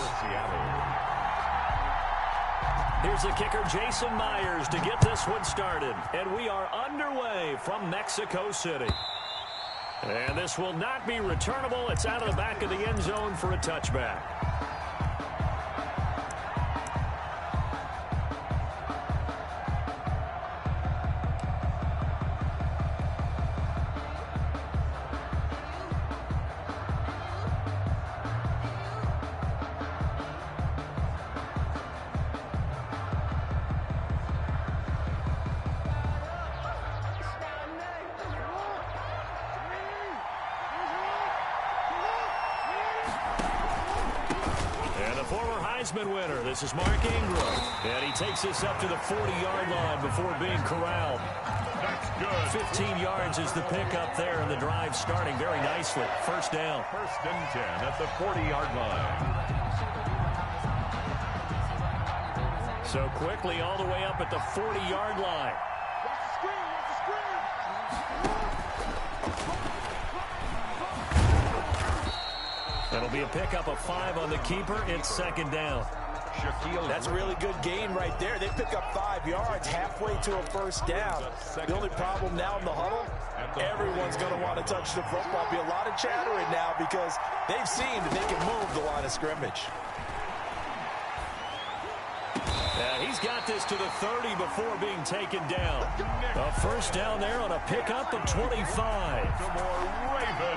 Here's the kicker, Jason Myers, to get this one started. And we are underway from Mexico City. And this will not be returnable. It's out of the back of the end zone for a touchback. Winner. This is Mark Ingram, and he takes this up to the 40-yard line before being corralled.
That's good.
15 yards is the pickup there, and the drive starting very nicely. First down.
First and 10 at the 40-yard line.
So quickly all the way up at the 40-yard line. It'll be a pickup of 5 on the keeper. It's second down.
That's a really good gain right there. They pick up 5 yards halfway to a first down. The only problem now in the huddle, everyone's going to want to touch the football. Be a lot of chattering now because they've seen that they can move the line of scrimmage.
He's got this to the 30 before being taken down. A first down there on a pickup of 25.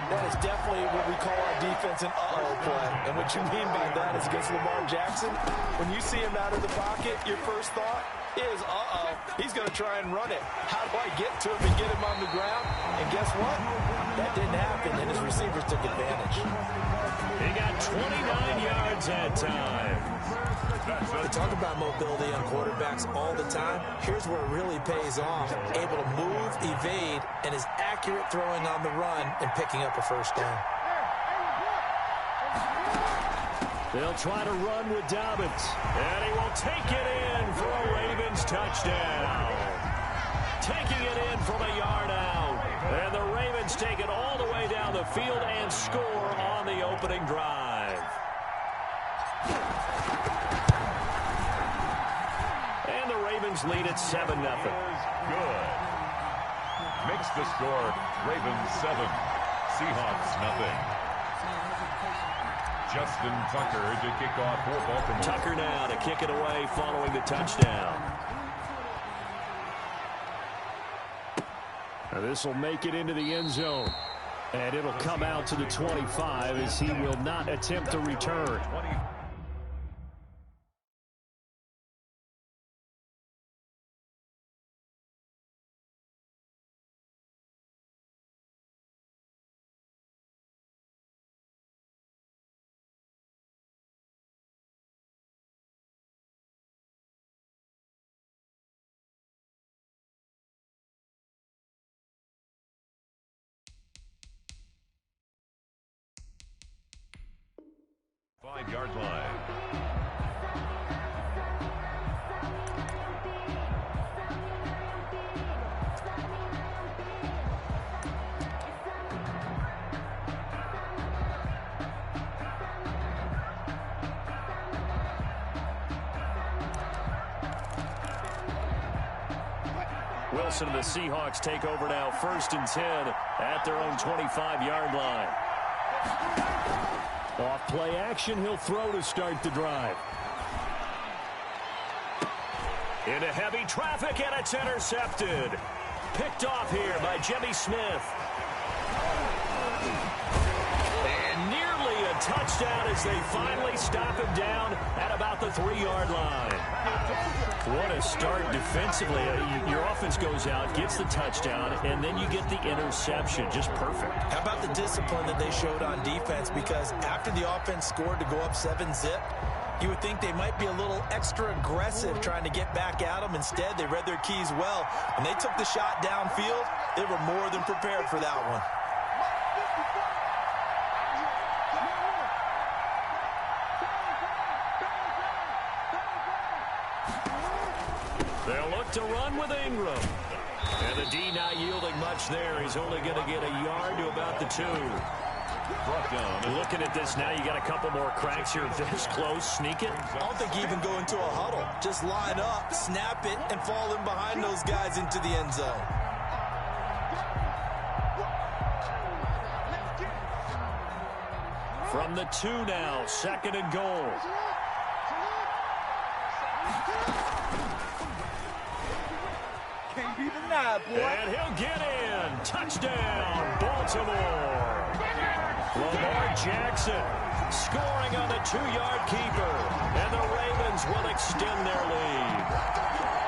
That is definitely what we call our defense an uh-oh play. And what you mean by that is against Lamar Jackson, when you see him out of the pocket, your first thought is, uh-oh, he's going to try and run it. How do I get to him and get him on the ground? And guess what? That didn't happen, and his receivers took advantage.
He got 29 yards that time.
We talk about mobility on quarterbacks all the time. Here's where it really pays off. Able to move, evade, and is accurate throwing on the run and picking up a first down.
They'll try to run with Dobbins. And he will take it in for a Ravens touchdown. Taking it in from a yard out. And the Ravens take it all the way down the field and score on the opening drive. And the Ravens lead at 7-0.
Good. Makes the score Ravens 7, Seahawks 0. Justin Tucker to kick off for Baltimore.
Tucker now to kick it away following the touchdown. This will make it into the end zone. And it'll come out to the 25 as he will not attempt to return.
Five-yard line.
Wilson and the Seahawks take over now, 1st and 10 at their own 25-yard line. Off play action, he'll throw to start the drive. Into heavy traffic, and it's intercepted. Picked off here by Jimmy Smith. And nearly a touchdown as they finally stop him down at about the 3-yard line. What a start defensively. Your offense goes out, gets the touchdown, and then you get the interception. Just perfect.
How about the discipline that they showed on defense? Because after the offense scored to go up 7-zip, you would think they might be a little extra aggressive trying to get back at them. Instead, they read their keys well. When they took the shot downfield, they were more than prepared for that one.
They'll look to run with Ingram. And the D not yielding much there. He's only going to get a yard to about the 2.
Brought down.
Looking at this now, you got a couple more cracks here. This close, sneak it.
I don't think you even go into a huddle. Just line up, snap it, and fall in behind those guys into the end zone.
From the 2 now, 2nd and goal.
Can't be denied, boy.
And he'll get in. Touchdown, Baltimore. Lamar Jackson scoring on the 2-yard keeper. And the Ravens will extend their lead.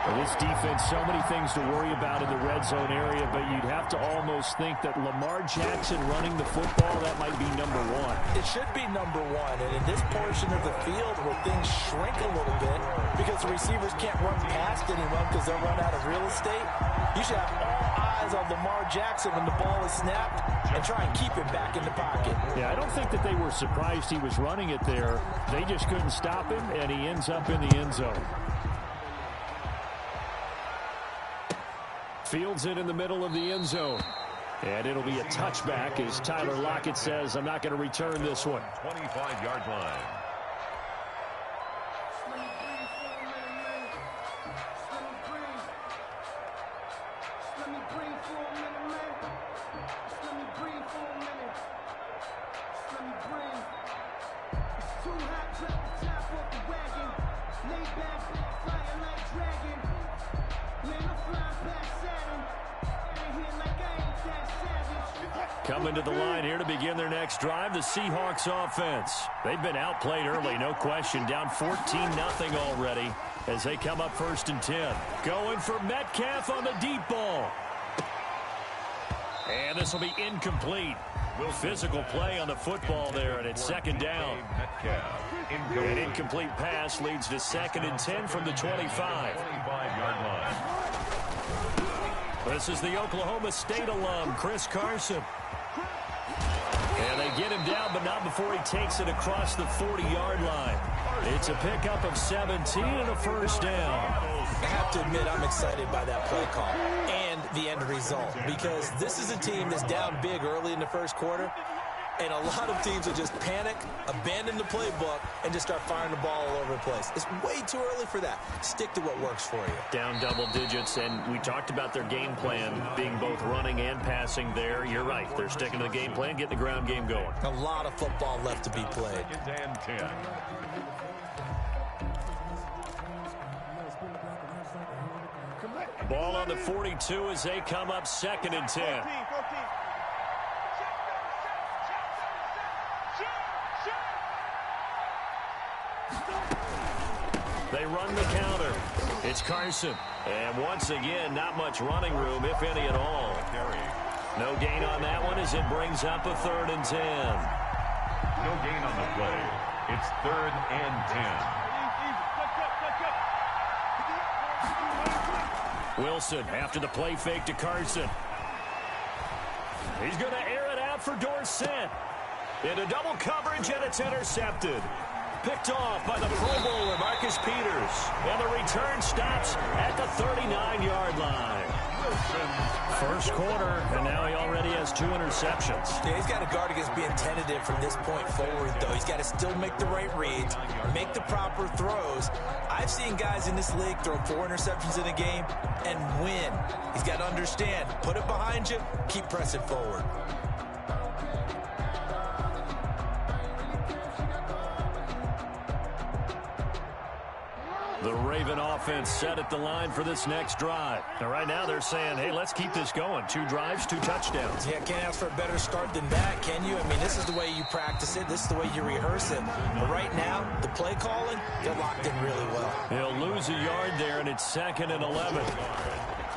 Well, this defense, so many things to worry about in the red zone area, but you'd have to almost think that Lamar Jackson running the football, that might be number 1.
It should be number 1, and in this portion of the field where things shrink a little bit because the receivers can't run past anyone because they'll run out of real estate, you should have all eyes on Lamar Jackson when the ball is snapped and try and keep it back in the pocket.
Yeah, I don't think that they were surprised he was running it there. They just couldn't stop him, and he ends up in the end zone. Fields it in the middle of the end zone. And it'll be a touchback as Tyler Lockett says, I'm not going to return this one.
25-yard line.
Coming to the line here to begin their next drive, the Seahawks offense. They've been outplayed early, no question. Down 14-0 already as they come up 1st and 10. Going for Metcalf on the deep ball. And this will be incomplete. Physical play on the football there, and it's 2nd down. An incomplete pass leads to 2nd and 10 from the 25.
25-yard line.
This is the Oklahoma State alum, Chris Carson. And they get him down, but not before he takes it across the 40-yard line. It's a pickup of 17 and a 1st down.
I have to admit I'm excited by that play call and the end result because this is a team that's down big early in the 1st quarter. And a lot of teams will just panic, abandon the playbook, and just start firing the ball all over the place. It's way too early for that. Stick to what works for you.
Down double digits, and we talked about their game plan being both running and passing there. You're right. They're sticking to the game plan, getting the ground game going.
A lot of football left to be played.
Second and 10.
Ball on the 42 as they come up 2nd and 10. They run the counter. It's Carson. And once again, not much running room, if any at all. No gain on that one as it brings up a 3rd and 10.
No gain on the play. It's 3rd and 10.
Wilson after the play fake to Carson. He's going to air it out for Dorsett. Into double coverage, and it's intercepted. Picked off by the Pro Bowler, Marcus Peters. And the return stops at the 39-yard line. First quarter, and now he already has 2 interceptions.
Yeah, he's got to guard against being tentative from this point forward, though. He's got to still make the right reads, make the proper throws. I've seen guys in this league throw 4 interceptions in a game and win. He's got to understand, put it behind you, keep pressing forward.
The Raven offense set at the line for this next drive. Now, right now they're saying, hey, let's keep this going. 2 drives, 2 touchdowns.
Yeah, can't ask for a better start than that, can you? I mean, this is the way you practice it. This is the way you rehearse it. But right now, the play calling, they're locked in really well.
He'll lose a yard there, and it's 2nd and 11.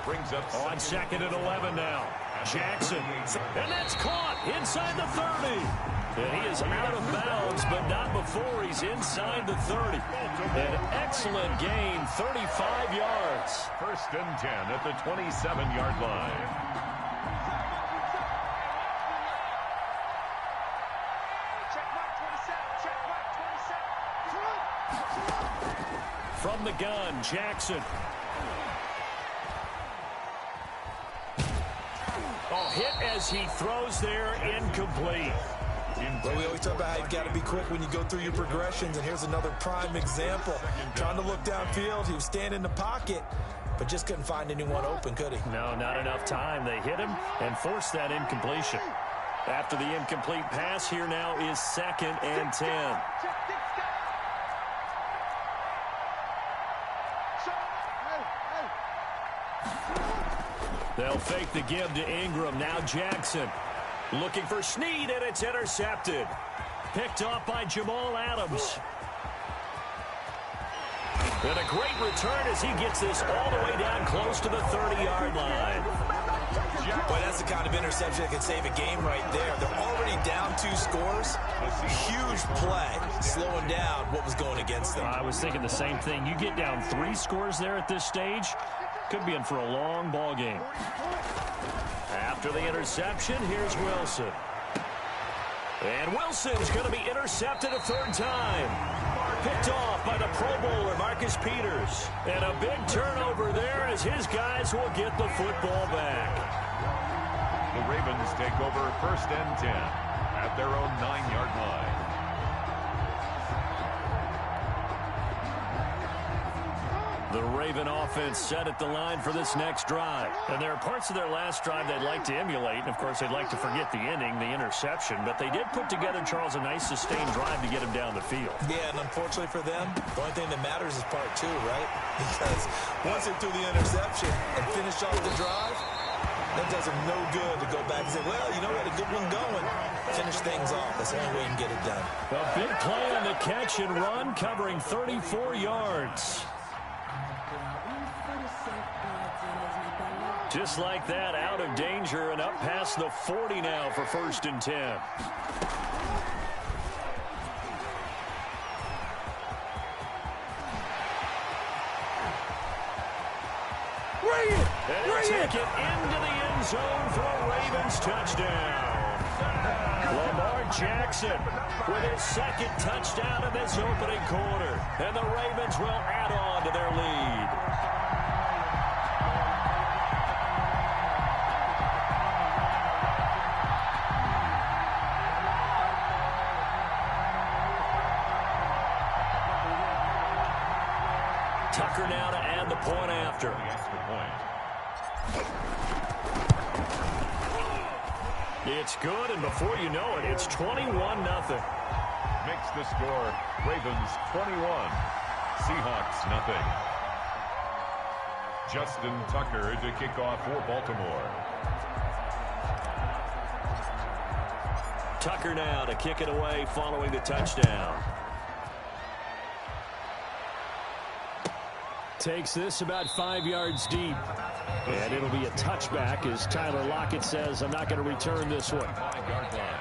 Brings up
On 2nd and 11 now. Jackson. And that's caught inside the 30. And he is out of bounds, but not before he's inside the 30. An excellent gain, 35 yards.
1st and 10 at the 27-yard line.
From the gun, Jackson. Oh, hit as he throws there, incomplete.
Well, we always talk about how you've got to be quick when you go through your progressions, and here's another prime example. Trying to look downfield, he was standing in the pocket, but just couldn't find anyone open, could he?
No, not enough time. They hit him and forced that incompletion. After the incomplete pass, here now is 2nd and 10. They'll fake the give to Ingram. Now Jackson looking for Snead, and it's intercepted. Picked off by Jamal Adams. And a great return as he gets this all the way down close to the 30-yard line.
Boy, that's the kind of interception that can save a game right there. They're already down 2 scores. Huge play, slowing down what was going against them.
I was thinking the same thing. You get down 3 scores there at this stage, could be in for a long ball game. After the interception, here's Wilson. And Wilson's going to be intercepted a 3rd time. Picked off by the Pro Bowler, Marcus Peters. And a big turnover there as his guys will get the football back.
The Ravens take over 1st and 10 at their own 9-yard line.
The Raven offense set at the line for this next drive. And there are parts of their last drive they'd like to emulate. And, of course, they'd like to forget the ending, the interception. But they did put together, Charles, a nice sustained drive to get him down the field.
Yeah, and unfortunately for them, the only thing that matters is part 2, right? Because once they threw the interception and finished off the drive, that does them no good to go back and say, well, you know, we had a good one going. Finish things off. That's the only way you can get it done.
A big play on the catch and run, covering 34 yards. Just like that, out of danger and up past the 40 now for 1st and 10. And he'll take it into the end zone for a Ravens touchdown. Lamar Jackson with his 2nd touchdown in this opening quarter. And the Ravens will add on to their lead. Tucker now to add the point after. It's good, and before you know it, it's 21-0.
Makes the score Ravens 21, Seahawks nothing. Justin Tucker to kick off for Baltimore.
Tucker now to kick it away following the touchdown. Takes this about 5 yards deep. And it'll be a touchback as Tyler Lockett says, I'm not going to return this one.
5-yard line.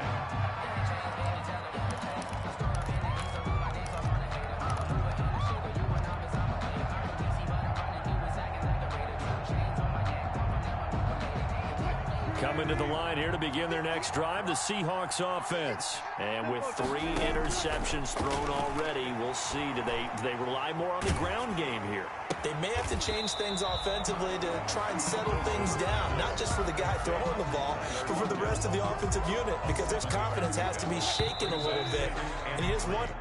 Coming to the line here to begin their next drive, the Seahawks offense. And with 3 interceptions thrown already, we'll see, do they rely more on the ground game here?
They may have to change things offensively to try and settle things down, not just for the guy throwing the ball, but for the rest of the offensive unit, because their confidence has to be shaken a little bit. And he just wants...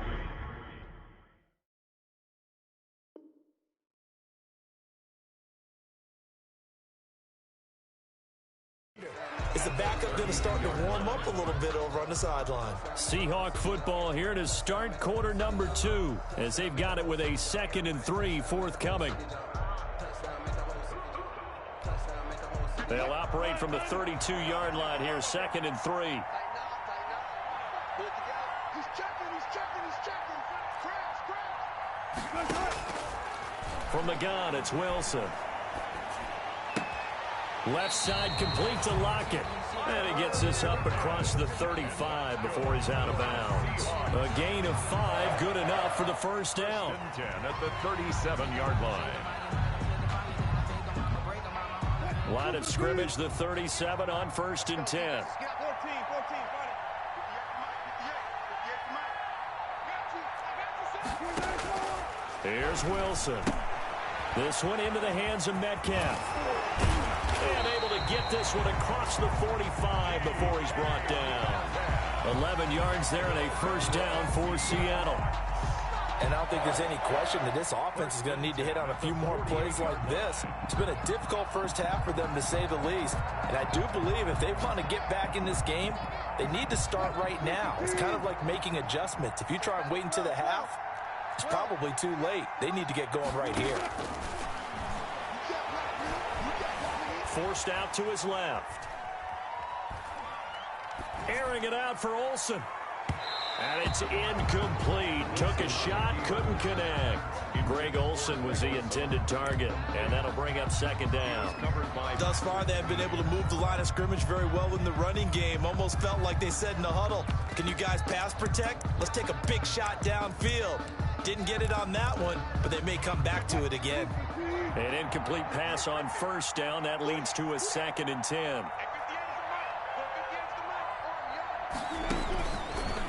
Is the backup going to start to warm up a little bit over on the sideline?
Seahawk football here to start quarter number 2 as they've got it with a 2nd and 3 forthcoming. They'll operate from the 32-yard line here, 2nd and 3. From the gun, it's Wilson. Left side complete to Lockett. And he gets this up across the 35 before he's out of bounds. A gain of 5, good enough for the first down.
10 at the 37-yard line.
Line of scrimmage, the 37 on 1st and 10. Here's Wilson. This one into the hands of Metcalf. And able to get this one across the 45 before he's brought down. 11 yards there and a first down for Seattle.
And I don't think there's any question that this offense is going to need to hit on a few more plays like this. It's been a difficult first half for them, to say the least. And I do believe if they want to get back in this game, they need to start right now. It's kind of like making adjustments. If you try and wait until the half, it's probably too late. They need to get going right here.
Forced out to his left. Airing it out for Olsen. And it's incomplete. Took a shot, couldn't connect. Greg Olsen was the intended target, and that'll bring up 2nd down.
Thus far, they have been able to move the line of scrimmage very well in the running game. Almost felt like they said in the huddle, can you guys pass protect? Let's take a big shot downfield. Didn't get it on that one, but they may come back to it again.
An incomplete pass on first down. That leads to a 2nd and 10.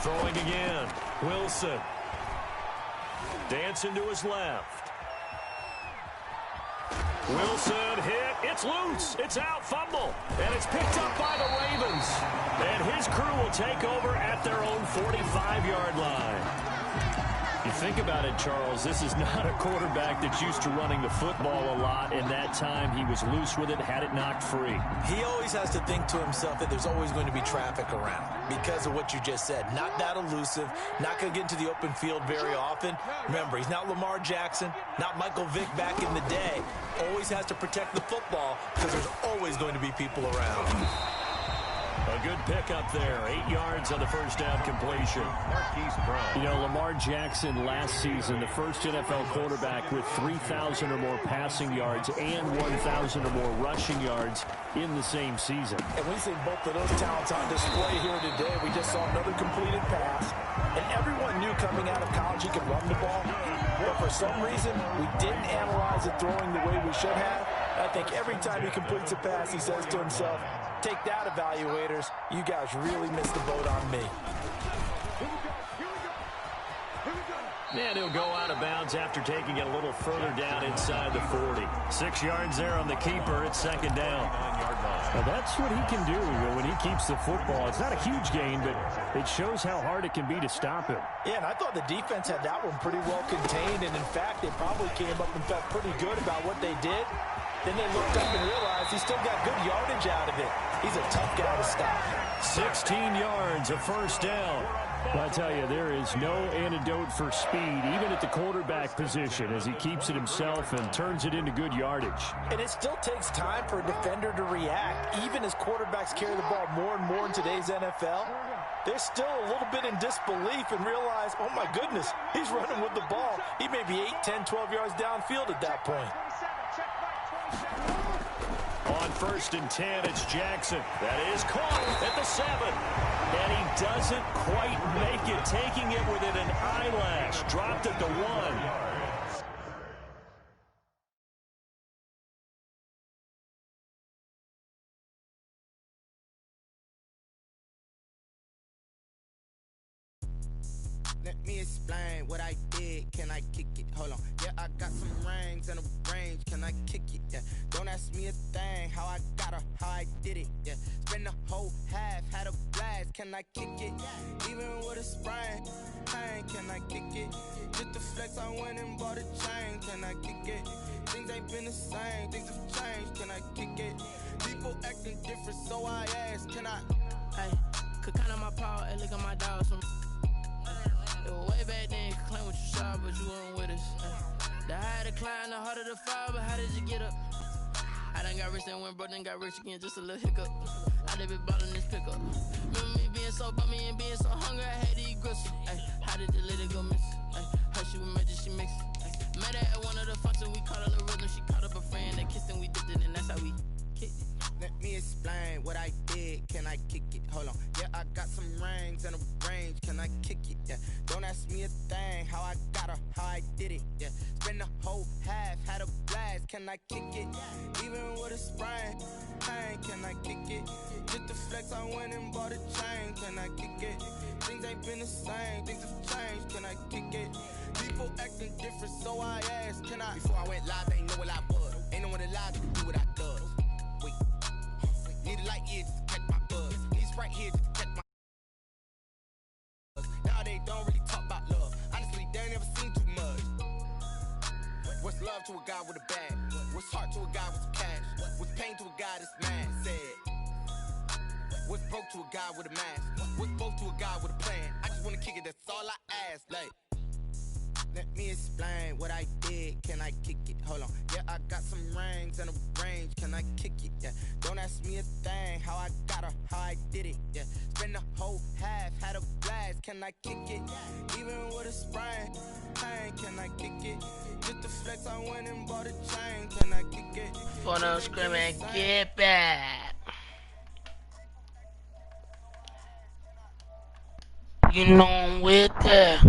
Throwing again. Wilson. Dancing to his left. Wilson hit. It's loose. It's out. Fumble. And it's picked up by the Ravens. And his crew will take over at their own 45-yard line. You think about it, Charles, this is not a quarterback that's used to running the football a lot, and that time he was loose with it, had it knocked free.
He always has to think to himself that there's always going to be traffic around because of what you just said. Not that elusive, not going to get into the open field very often. Remember, he's not Lamar Jackson, not Michael Vick back in the day. Always has to protect the football because there's always going to be people around.
A good pickup there. 8 yards on the first down completion. You know, Lamar Jackson last season, the first NFL quarterback with 3,000 or more passing yards and 1,000 or more rushing yards in the same season.
And we've seen both of those talents on display here today. We just saw another completed pass. And everyone knew coming out of college he could run the ball. But for some reason, we didn't analyze it throwing the way we should have. I think every time he completes a pass, he says to himself, take that, evaluators. You guys really missed the boat on me.
And he'll go out of bounds after taking it a little further down inside the 40. 6 yards there on the keeper. It's 2nd down.
9-yard line.
Well, that's what he can do when he keeps the football. It's not a huge gain, but it shows how hard it can be to stop him.
Yeah, and I thought the defense had that one pretty well contained, and in fact, they probably came up and felt pretty good about what they did. Then they looked up and realized he still got good yardage out of it. He's a tough guy to stop.
16 yards, a first down. Well, I tell you, there is no antidote for speed, even at the quarterback position, as he keeps it himself and turns it into good yardage.
And it still takes time for a defender to react. Even as quarterbacks carry the ball more and more in today's NFL, they're still a little bit in disbelief and realize, oh my goodness, he's running with the ball. He may be 8, 10, 12 yards downfield at that point.
On 1st and 10, it's Jackson. That is caught at the 7. And he doesn't quite make it, taking it within an eyelash. Dropped at the 1.
Let me explain what I did. Can I kick it? Hold on. Yeah, I got some rings and a range. Can I kick it? Yeah. Don't ask me a thing. How I got her, how I did it. Yeah. Spend the whole half, had a blast. Can I kick it? Even with a sprain. Pain, can I kick it? Just the flex, I went and bought a chain. Can I kick it? Things ain't been the same. Things have changed. Can I kick it? People acting different, so I ask. Can I?
Hey, could count on my paw and look at my dogs from. Way back then, you could claim what you saw, but you weren't with us. The higher the climb, the harder the fall, but how did you get up? I done got rich and went broke, then got rich again, just a little hiccup. I done been ballin' this pickup. Remember me being so bummy and being so hungry, I had to eat gristle. How did the lady go miss? Her she was magic, she mixed. Met her at one of the functions, we caught her the rhythm. She caught up a friend, they kissed and we dipped it, and that's how we kicked it.
Let me explain what I did. Can I kick it? Hold on. Yeah, I got some rings and a range. Can I kick it? Yeah. Don't ask me a thing. How I got her, how I did it. Yeah. Spend the whole half, had a blast. Can I kick it? Even with a sprain. Pain, can I kick it? Just the flex, I went and bought a chain. Can I kick it? Things ain't been the same. Things have changed. Can I kick it? People acting different, so I asked. Can I? Before I went live, they ain't know what I was. Ain't no one alive to do what I does. Wait. Need a light here just to catch my buzz. Need Sprite here just to catch my buzz. Now they don't really talk about love. Honestly, they ain't never seen too much. What's love to a guy with a bag? What's heart to a guy with some cash? What's pain to a guy that's mad? Said. What's broke to a guy with a mask? What's both to a guy with a plan? I just wanna kick it, that's all I ask. Like, let me explain what I did. Can I kick it? Hold on. Yeah, I got some rings and a range. Can I kick it? Yeah. Don't ask me a thing. How I got her, how I did it. Yeah. Spend the whole half, had a blast. Can I kick it? Even with a sprain. Pain, can I kick it? Just the flex, I went and bought a chain. Can I kick it?
For no screaming, get back. You know I'm with that.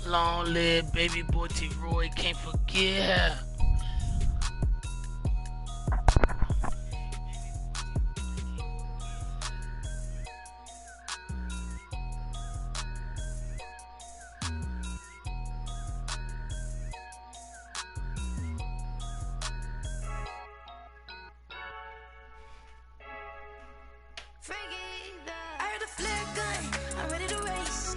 Long live baby boy T-Roy, can't forget.
I heard the flare gun, I'm ready to race.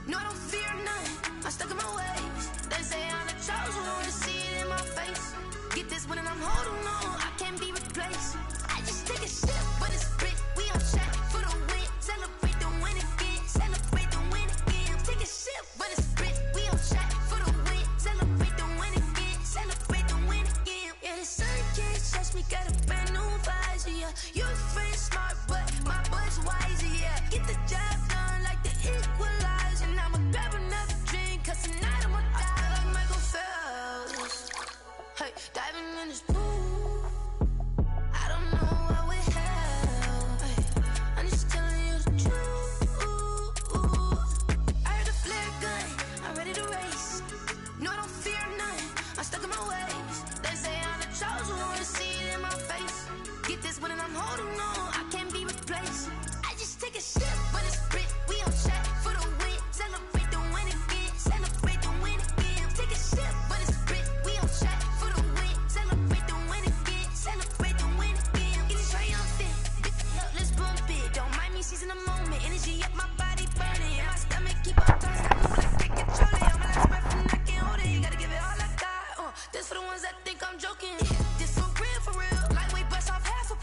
No, I don't fear none, I'm stuck in my ways. They say I'm the chosen one, see it in my face. she's in the moment. Energy up, my body burning. And my stomach keep on turning. I move like they control it. I'm like spread from I can't hold it. You gotta give it all I got. This for the ones that think I'm joking. This for real. Lightweight bust off half a.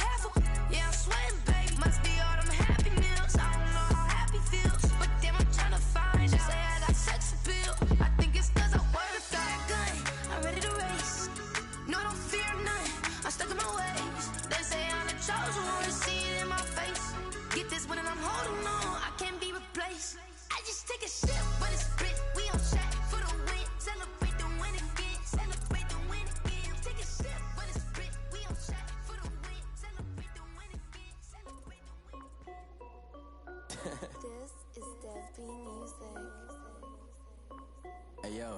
Yeah, I'm sweating, babe. Must be all them happy meals. I don't know how happy feels. But damn, I'm tryna find. Just say I got sex appeal. I think it's cause I work that gun. I'm ready to race. No, don't fear none. I'm stuck in my ways. They say I'm the chosen one. See it in my face. Get this one and I'm holding on. I can't be replaced. I just take a sip, but it's split. We on track for the win. Celebrate the win again. Celebrate the win again. Take a sip, but it's split. We on track for the win. Celebrate the win again. Celebrate the win.
This is Desby Music.
Hey yo,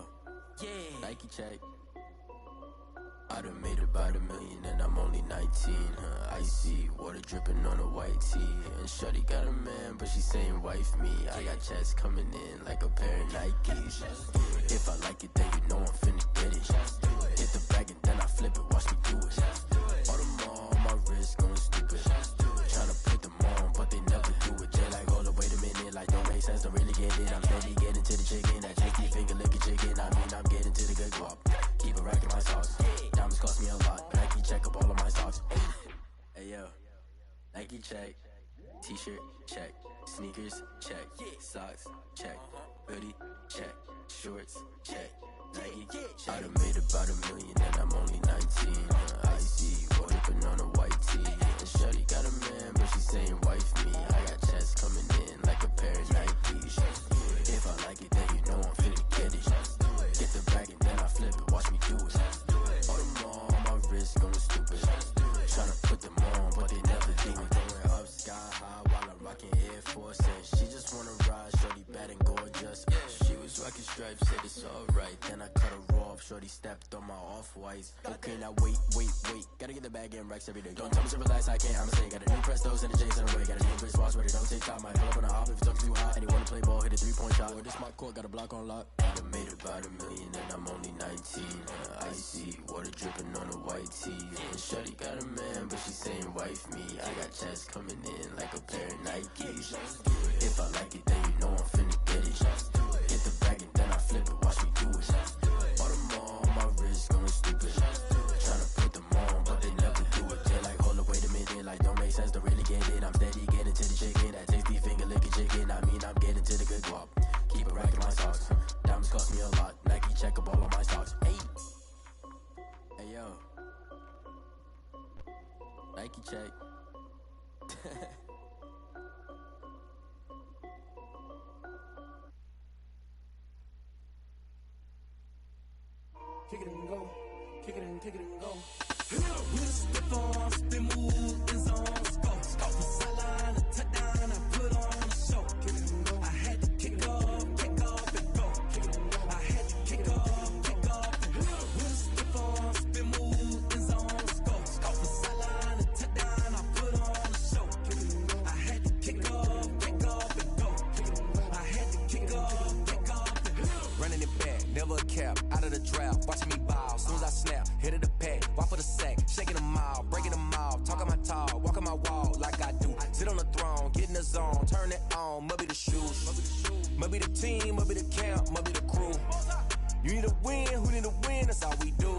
yeah, Nike check. I done made about $1 million and I'm only 19. Icy water dripping on a white tee. And shorty got a man, but she saying wife me. I got checks coming in like a pair of Nikes. If I like it, then you know I'm finna get it. Hit the bag and then I flip it, watch me do it. All them on my wrist going stupid. Tryna put them on, but they never do it. They like, hold up, wait a minute, like don't make sense, don't really get it. I'm steady getting to the chicken, that tricky finger licking chicken. I mean, I'm getting to the good guap. Keep a rack in my sauce. Diamonds cost me a lot, but Nike check up all of my stocks. Hey yo, Nike check. T-shirt check. Sneakers check. Socks check. Hoodie check. Shorts check. Nike I done made about $1 million and I'm only 19. Icy water dripping on a white tee. And shorty got a man, but she saying wife me. I got checks coming in like a pair of Nikes. If I like it, then you know I'm finna get it. Get the bag and then I flip it, watch me do it. All them on my wrist going stupid. Tryna put them on, but they never do it. Going up sky high while I'm rocking Air Force. And she just wanna ride, shorty bad and gorgeous. She was rocking stripes, said it's alright. Then I cut her off, shorty stepped on my off-whites. Okay, now wait. Gotta get the bag and racks every day. Don't tell me to relax, I can't, I'ma say. Got a new Prestos and a Jason away. Got a new wristwatch where they don't take time. Might pull up on a hop if it's up too hot. And he wanna play ball, hit a 3-point shot. Or this my court, got a block on lock. I done made about $1 million and I'm only 19. Icy water dripping on a white tee. And shorty got a man, but she saying wife me. I got checks coming in like a pair of Nikes. If I like it, then you know I'm finna get it. Hit the bag and then I flip it, watch me do it. All them on my wrist going stupid. Tryna put them on, but they never do it. They like, hold up, wait a minute, like don't make sense, don't really get it. I'm steady getting to the chicken, that tasty finger licking chicken. I mean, I'm getting to the good guap. Keep a rack in my socks. Diamonds cost me a lot. Nike check up all of my stocks. Hey yo, Nike check.
Kick it and go. Kick it and go. With the on, spin move in zone. Go for sideline, a touchdown, I put on a show. Kick it and go. I had to kick off and go. Kick it and go. I had to kick off and go. With the on, spin move in zone. Go for sideline, a touchdown, I put on a show. Kick it and go. I had to kick off and go. Kick it and go. I had to kick off and go.
Running it back, never a cap, out of the draft, watching me bow. Soon as I snap, hit of the pack, walk for the sack, shaking them out, breaking them out, talking my talk, walking my wall like I do. Sit on the throne, get in the zone, turn it on, maybe the shoes, maybe the team, maybe the camp, maybe the crew. You need a win, who need a win, that's all we do.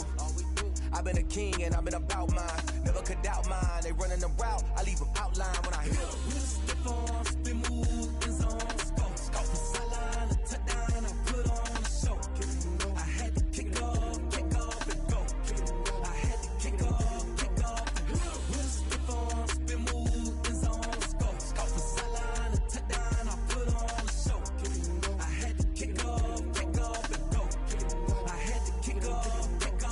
I've been a king and I've been about mine, never could doubt mine. They running the route, I leave them outline when I hit them.
We step on, spin move in zone. Go for sideline, a touchdown, I put on a show. I had to kick off and go. I had to kick off and go. We step on, spin move in zone. Go for sideline, a touchdown, I put on a show. I had to kick off and go. I had to kick off and go.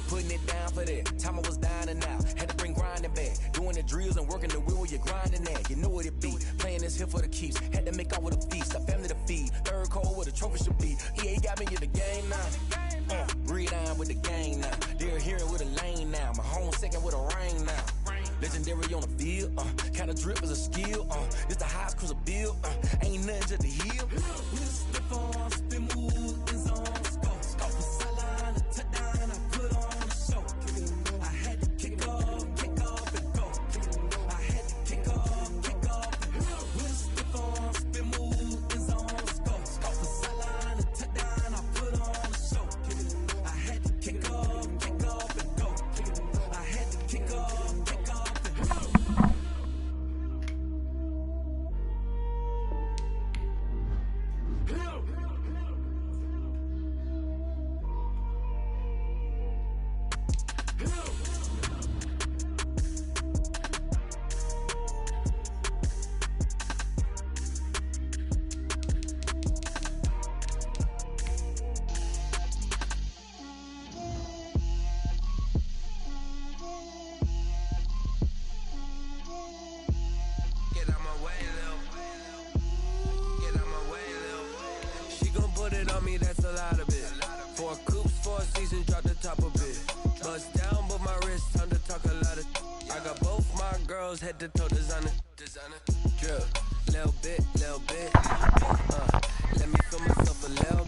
Putting it down for that, time I was down and out, had to bring grinding back, doing the drills and working the wheel where you're grinding at, you know what it be, playing this here for the keeps, had to make out with a feast, a family to feed, third cold where the trophy should be, EA got me in the game now, breathe down with the game now, they're hearing with a lane now, my home second with a rain now, legendary on the field, kinda drip is a skill, this the highest cruiser bill, ain't nothing to the hill.
We step on, spin move in zone. Go for sideline, a touchdown, I put on a show. I had to kick off and go. I had to kick off and go.
girls head to toe designer. Drip, little bit. Let me feel myself a little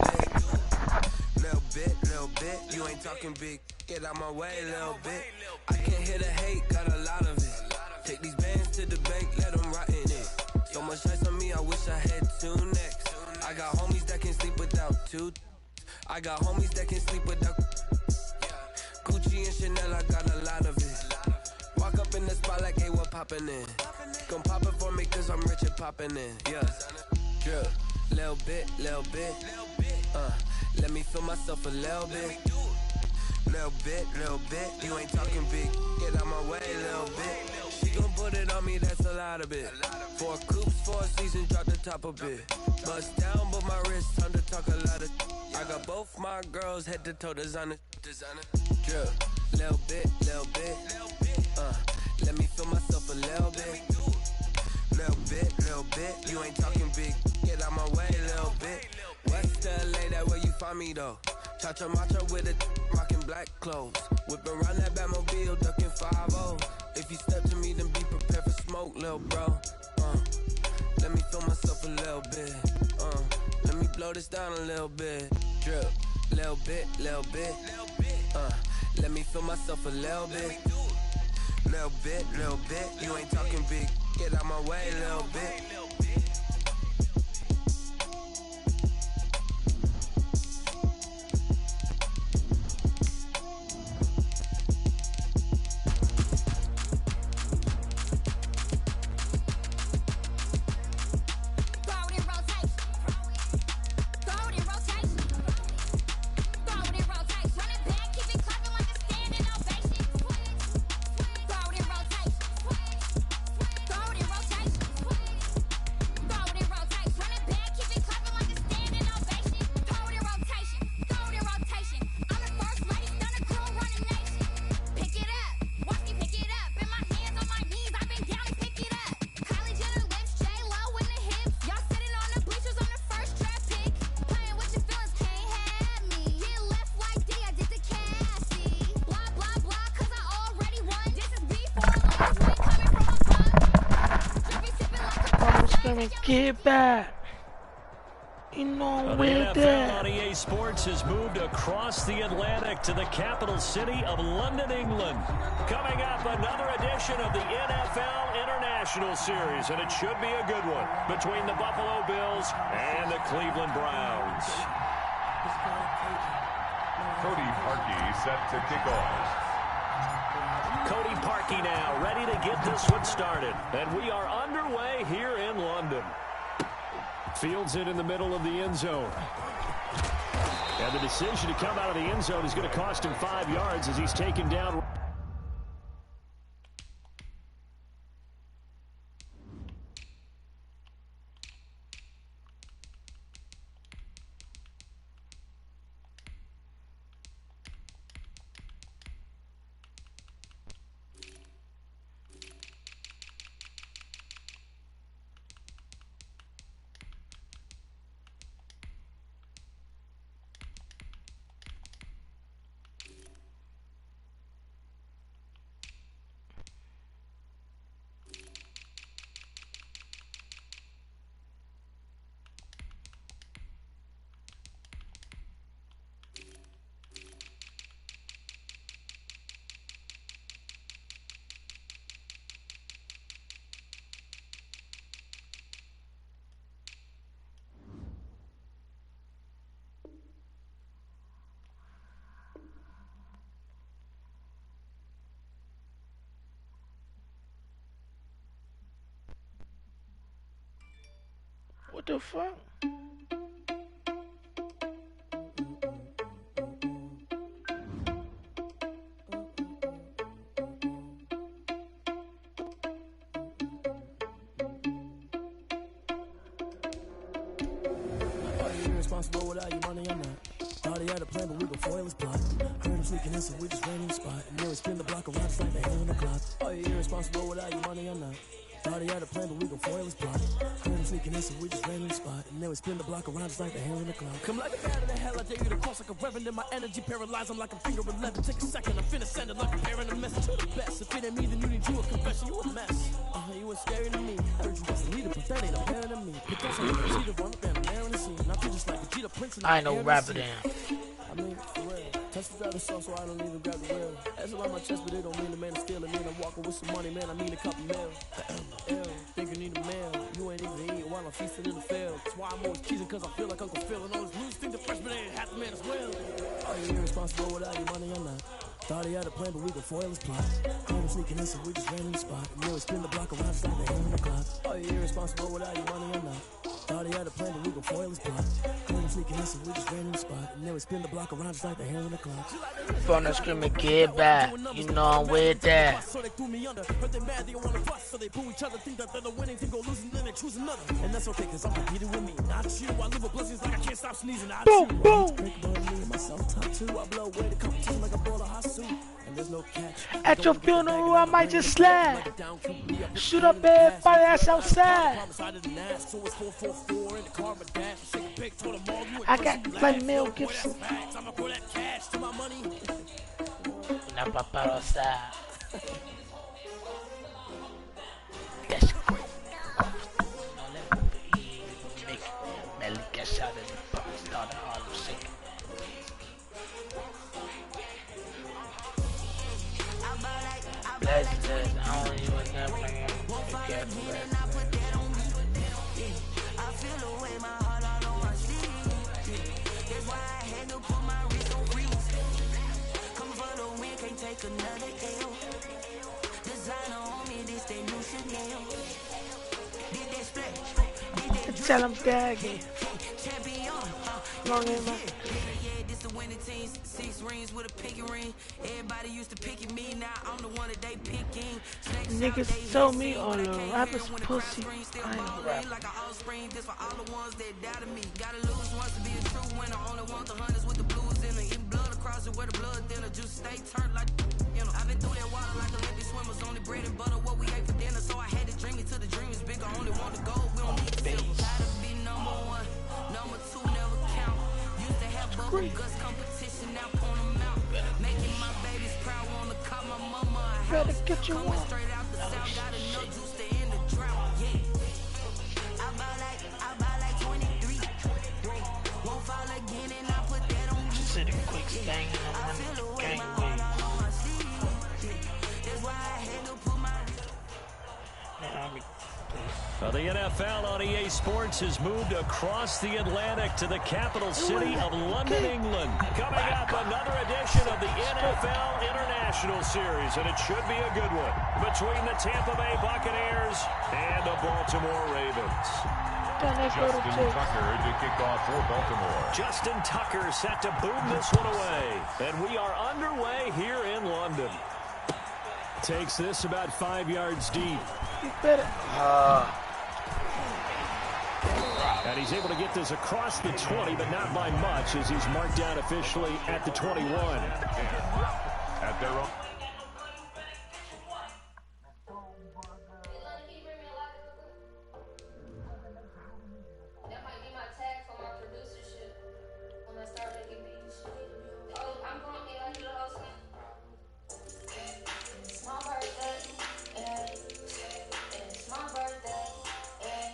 bit. You ain't talking big. Get out my way, little bit. I can't hear the hate, got a lot of it. Take these bands to the bank, let them rot in it. So much ice on me, I wish I had two necks. I got homies that can sleep without two. I got homies that can sleep without Gucci and Chanel, I got a lot of it. Walk up in the spot like, hey, what poppin' in? Gon' pop it for me cause I'm rich and poppin' in. Yeah, drip, little bit. Let me feel myself a little bit. Little bit. You ain't talking big. Get out my way, little bit. She gon' put it on me, that's a lot of it. 4 coops, 4 seasons, drop the top a bit. Bust down, but my wrist, time to talk a lot of. I got both my girls head to toe designer. Drip, little bit. Let me feel myself a little bit. Little bit. You ain't talking big. Get out my way, little bit. West LA, that where you find me though. Cha-cha matcha with a rockin' black clothes. Whip around that Batmobile, ducking 5-0. If you step to me, then be prepared for smoke, lil' bro. Let me feel myself a little bit. Let me blow this down a little bit. Drip, little bit. Let me feel myself a little bit. Little bit. You ain't talking big. Get out my way, little bit.
Get back. You know where
the NFL on EA Sports has moved across the Atlantic to the capital city of London, England. Coming up, another edition of the NFL International Series, and it should be a good one between the Buffalo Bills and the Cleveland Browns.
Cody Parkey set to kick off.
Cody Parkey now ready to get this one started. And we are underway here in London. Fields it in the middle of the end zone. And the decision to come out of the end zone is going to cost him 5 yards as he's taken down.
What the fuck?
Irresponsible without your money or not. Thought he had a plan, but we gon' foil his plot. Heard him sneaking in, so we just ran in the spot. And then we spin the block around just like the hand on the clock. Are you irresponsible without your money or not? Thought he had a plan, but we gon' foil his plot. Heard him sneaking in, so we just ran in the spot. And then we spin the block around just like the hell in the cloud. Come like a bat in the hell, I dare you to cross like a reverend. In my energy paralyzed, I'm like a finger 11. Take a second, I'm finna send it like a parent a message to the best. If it ain't me, then you need you a confession, you a mess. You ain't scary to me. I heard you was a leader, but that ain't apparent to me. But that's how you proceed to run up and there in the scene. I feel just like a Vegeta Prince.
I ain't no rapper damn.
I mean, for real. Touch the driver's sauce, so I don't even grab the wheel. That's on my chest, but it don't mean the man is stealing. Man, I'm walking with some money, man. I mean a couple mil. Think you need a mail. You ain't even eating while I'm feasting in the field. That's why I'm always cheesing, cause I feel like Uncle Phil. And always lose, think the freshman ain't half the man as well. Are you irresponsible without your money or not? Thought he had a plan, but we could foil his plot. Caught him sneaking in, so we just ran in the spot. And we spin the block around just like the hell in the clock. Are you irresponsible without your money or not? Thought he had a plan, but we could foil his plot. Caught him sneaking in, so we just ran in the spot. And then we spin the block around just like the hell in the clock.
From the screaming, get back. You know I'm with that.
So they threw me under, but they mad, they want to fuss. So they boo each other, think that they're the winning team, go losing, then they choose another. And that's okay, cause I'm competing with me, not you. I live with blessings like I can't stop sneezing. I boom, boom. Myself top two, I blow away the competition like a ball of hot soup. And there's no catch.
At your funeral, I might just slap. Shoot up everybody that's outside. I got like Mel Gibson. Not Papa outside. That's great. Make Melly cash out of the box. Start the Harlem Shake. Blessings, I don't even know if I
feel the way my heart all on my sleeve. That's why I had to put my wrist on freeze. Come for the win, can't take another L. Designer on me, this they new Chanel. Did that split?
tell them gagging.
Champion.
Long in my
This the winning team, 6 rings with a pinky ring. Everybody used to picking me, now I'm the one that they picking.
niggas told me on the rapper's pussy. I ain't a rapper.
Like an offspring, this for all the ones that doubted me. Gotta lose once to be a true winner. Only want the hunters with the blues in it. Eating blood across it where the blood thinner. Juice stay turned like, you know. I've been through that water like Olympic swimmers. Only bread and butter, what we ate for dinner. So I had to dream it till the dream is bigger. Only want to go, we don't need to feel. Gotta be number 1, number 2 never count. Used to have bubble guts competition, now point them out. Making my babies proud, wanna call my mama a house.
Better get you
Coming
one.
straight out the south, got enough juice to end the drought. Yeah. I buy like 23. Won't fall again and I put that on me.
City quick stang
I
on
feel the way
gang
my
way.
heart all on my sleeve. That's why I had to put my
The NFL on EA Sports has moved across the Atlantic to the capital city of London, England. Coming up, another edition of the NFL International Series, and it should be a good one, between the Tampa Bay Buccaneers and the Baltimore Ravens.
Justin Tucker to kick off for Baltimore.
Justin Tucker set to boom this one away, and we are underway here in London. Takes this about 5 yards deep.
You better.
And he's able to get this across the 20, but not by much, as he's marked down officially at the 21.
At their own.
That might be my tag for my producership when I start making beats. Oh, I'm going to get under the whole thing. It's my birthday, and it's my birthday, and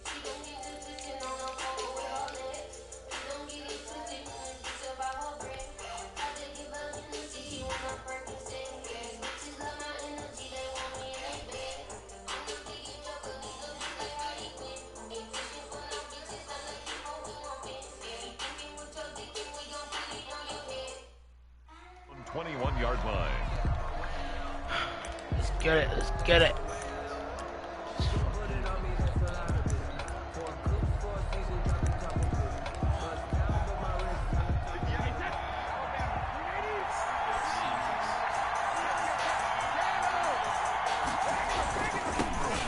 she gon' get this twisted on her phone with her legs. She gon' get it twisted when it's about her bread. I just give her energy when I'm Percocet. Yeah, bitches love my energy, they want me in their bed. I'm the biggest joker, these are just like how you win. Ain't fishing for no bitches, I like you holding my pants. Yeah, you thinking with your dick, and we gon' put it on your head.
21-yard line.
Let's get it. Let's get it.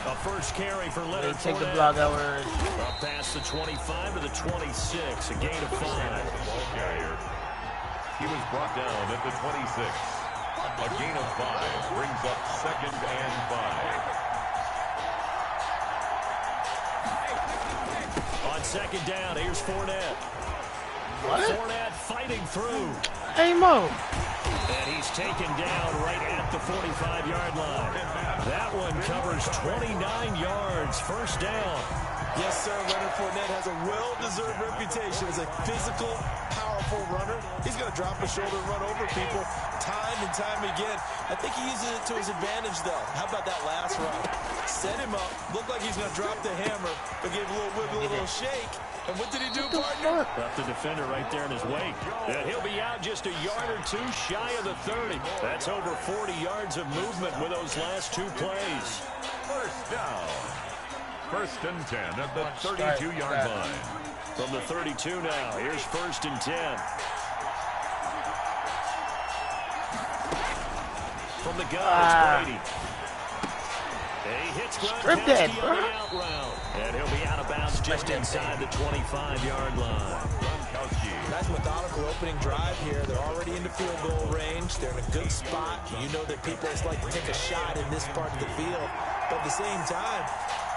A first carry for Leonard
Take the
Fournette.
block over.
Up past the 25 to the 26, a gain of 5.
Ball carrier. He was brought down at the 26. A gain of 5 brings up 2nd and 5.
On second down, here's Fournette.
What?
Fournette fighting through.
Hey, Mo.
And he's taken down right at the 45-yard line. That one covers 29 yards. First down.
Yes, sir. Leonard Fournette has a well-deserved reputation as a physical, powerful runner. He's going to drop his shoulder and run over people time and time again. I think he uses it to his advantage, though. How about that last run? Set him up. Looked like he's going to drop the hammer, but gave a little wiggle, a little shake. And what did he do, partner?
Left the defender right there in his wake. And he'll be out just a yard or two shy of the 30. That's over 40 yards of movement with those last two plays.
First down. First and 10 at the 32-yard line.
From the 32 now, here's first and 10. From the gun, Brady. He hits Gronkowski on the out route. And he'll be out of bounds just inside the 25-yard line.
Nice methodical opening drive here. They're already in the field goal range. They're in a good spot. You know that people just like to take a shot in this part of the field. But at the same time,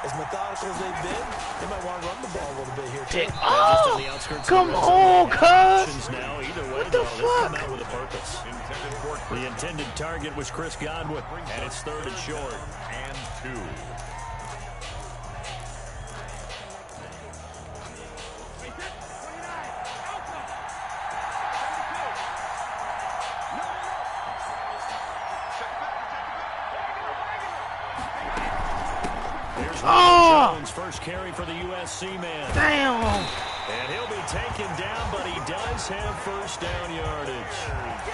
as methodical as they've been, they might want to run the ball a little bit here, too.
Oh, come on, cuz. What the fuck?
With a purpose. The intended target was Chris Godwin, and it's third and short.
And 2.
Jones, first carry for the USC man.
Damn.
And he'll be taken down, but he does have first down yardage.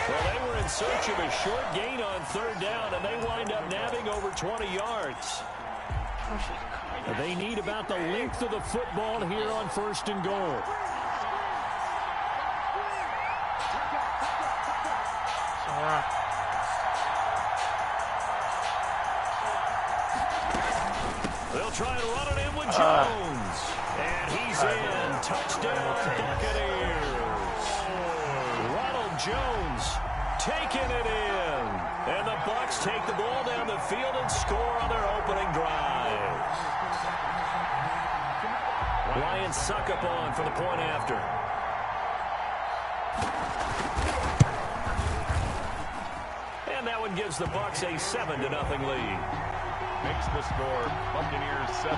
Well, they were in search of a short gain on third down, and they wind up nabbing over 20 yards. They need about the length of the football here on first and goal. They'll try and run it in with Jones. And he's in. Touchdown, Buccaneers. Ronald Jones taking it in. And the Bucs take the ball down the field and score on their opening drive. Lions suck up on for the point after. And that one gives the Bucs a 7-0 lead.
Makes the score Buccaneers 7,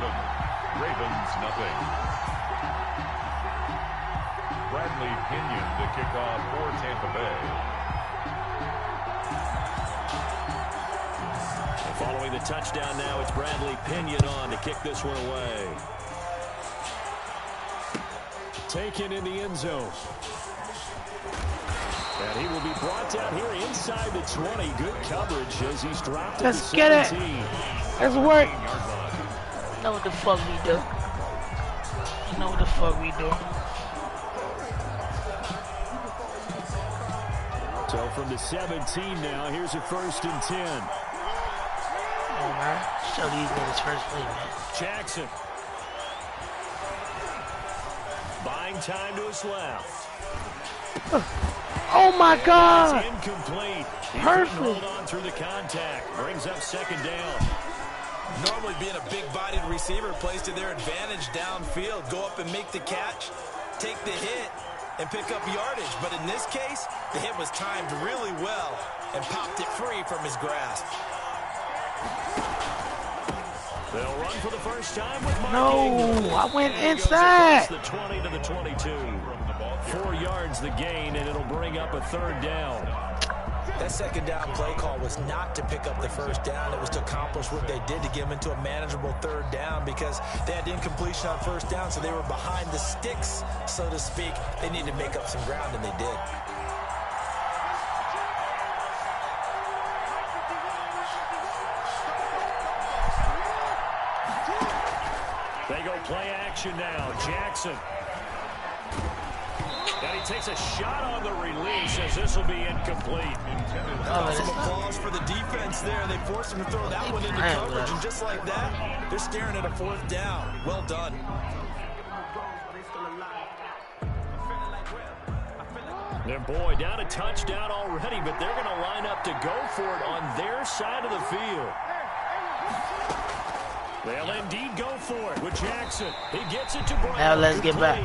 Ravens nothing. Bradley Pinion to kick off for Tampa Bay.
And following the touchdown now, it's Bradley Pinion on to kick this one away. Taken in the end zone. And he will be brought down here inside the 20. Good coverage as he's dropped at the 17.
Let's get it. Let's work. You know what the fuck we do. You know what the fuck we do.
So from the 17 now, here's a first and 10.
Oh, man. Show these niggas first play, man.
Jackson. Buying time to his left.
Oh my God!
Incomplete.
Perfect.
Hold on through the contact. Brings up second down.
Normally being a big-bodied receiver plays to their advantage downfield. Go up and make the catch, take the hit, and pick up yardage. But in this case, the hit was timed really well and popped it free from his grasp.
They'll run for the first time with Mark
No,
Ingram.
I went
And
inside.
The 20 to the 22. 4 yards the gain, and it'll bring up a third down.
That second down play call was not to pick up the first down. It was to accomplish what they did to get them into a manageable third down because they had incompletion on first down, so they were behind the sticks, so to speak. They needed to make up some ground, and they did.
They go play action now. Jackson. And he takes a shot on the release as this will be incomplete.
Some applause for the defense there. They forced him to throw that one into coverage, and just like that, they're staring at a fourth down. Well done.
Their boy down a touchdown already, but they're going to line up to go for it on their side of the field. They'll indeed go for it with Jackson. He gets it to Brown.
Now let's get back.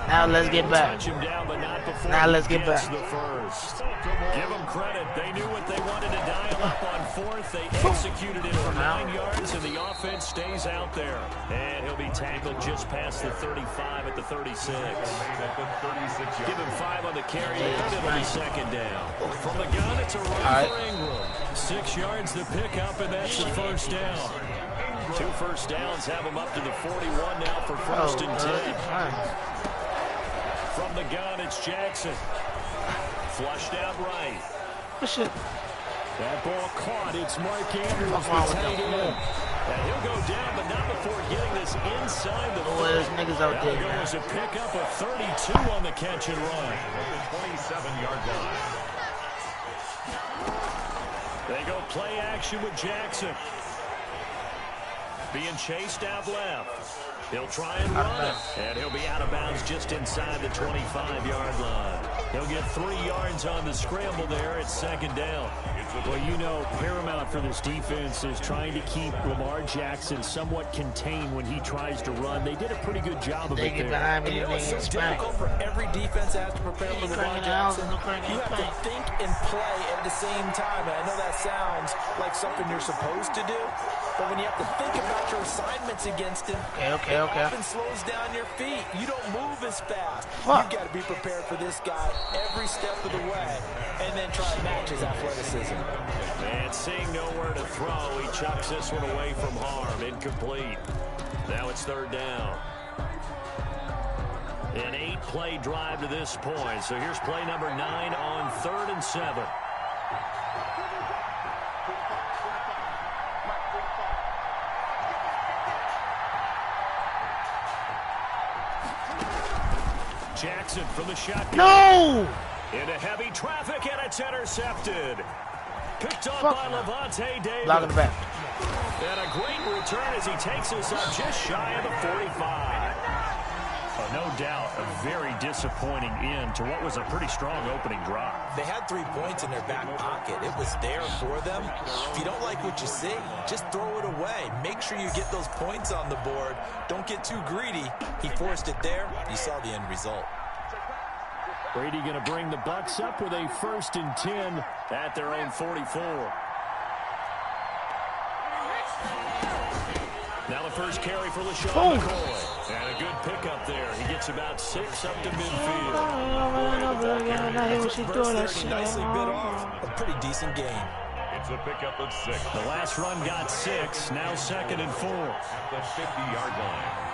Now let's get back.
Touch him down, but not before
now let's
he
get
gets
back.
the first. Give them credit. They knew what they wanted to dial up on fourth. They executed it for 9 yards, and the offense stays out there. And he'll be tackled just past the 35 at the 36. Give him 5 on the carry, and it'll be second down. From the gun, it's a run for Ingram. 6 yards to pick up, and that's the first down. 2 first downs have them up to the 41 now for first and 10. From the gun, it's Jackson. Flushed out right. That ball caught. It's Mark Andrews, the tight end. And he'll go down, but not before getting this inside the 40.
There's niggas out there,
man. Goes a pickup of 32 on the catch and run.
At the 27-yard line.
They go play action with Jackson. Being chased out left. He'll try and run it, and he'll be out of bounds just inside the 25-yard line. He'll get 3 yards on the scramble there at second down.
Well, you know, paramount for this defense is trying to keep Lamar Jackson somewhat contained when he tries to run. They did a pretty good job of it there.
And you know, it's so difficult for every defense that has to prepare for Lamar Jackson. You have to think and play at the same time. And I know that sounds like something you're supposed to do, but when you have to think about your assignments against him, it often slows down your feet. You don't move as fast. You've got to be prepared for this guy every step of the way and then try and match his athleticism.
And seeing nowhere to throw, he chucks this one away from harm. Incomplete. Now it's third down. An 8-play drive to this point. So here's play number 9 on 3rd and 7. Jackson from the shotgun.
No!
Into heavy traffic, and it's intercepted. Picked up by Levante David.
Block in the back.
And a great return as he takes us up just shy of the 45.
No doubt a very disappointing end to what was a pretty strong opening drive.
They had 3 points in their back pocket. It was there for them. If you don't like what you see, just throw it away. Make sure you get those points on the board. Don't get too greedy. He forced it there. You saw the end result.
Brady going to bring the Bucs up with a 1st and 10 at their own 44. Now the first carry for LaShawn McCoy. And a good pickup there. He gets about 6 up to midfield.
Nicely bit off. A pretty decent game.
It's a pickup of 6.
The last run got 6. Now 2nd and 4.
At the 50-yard line.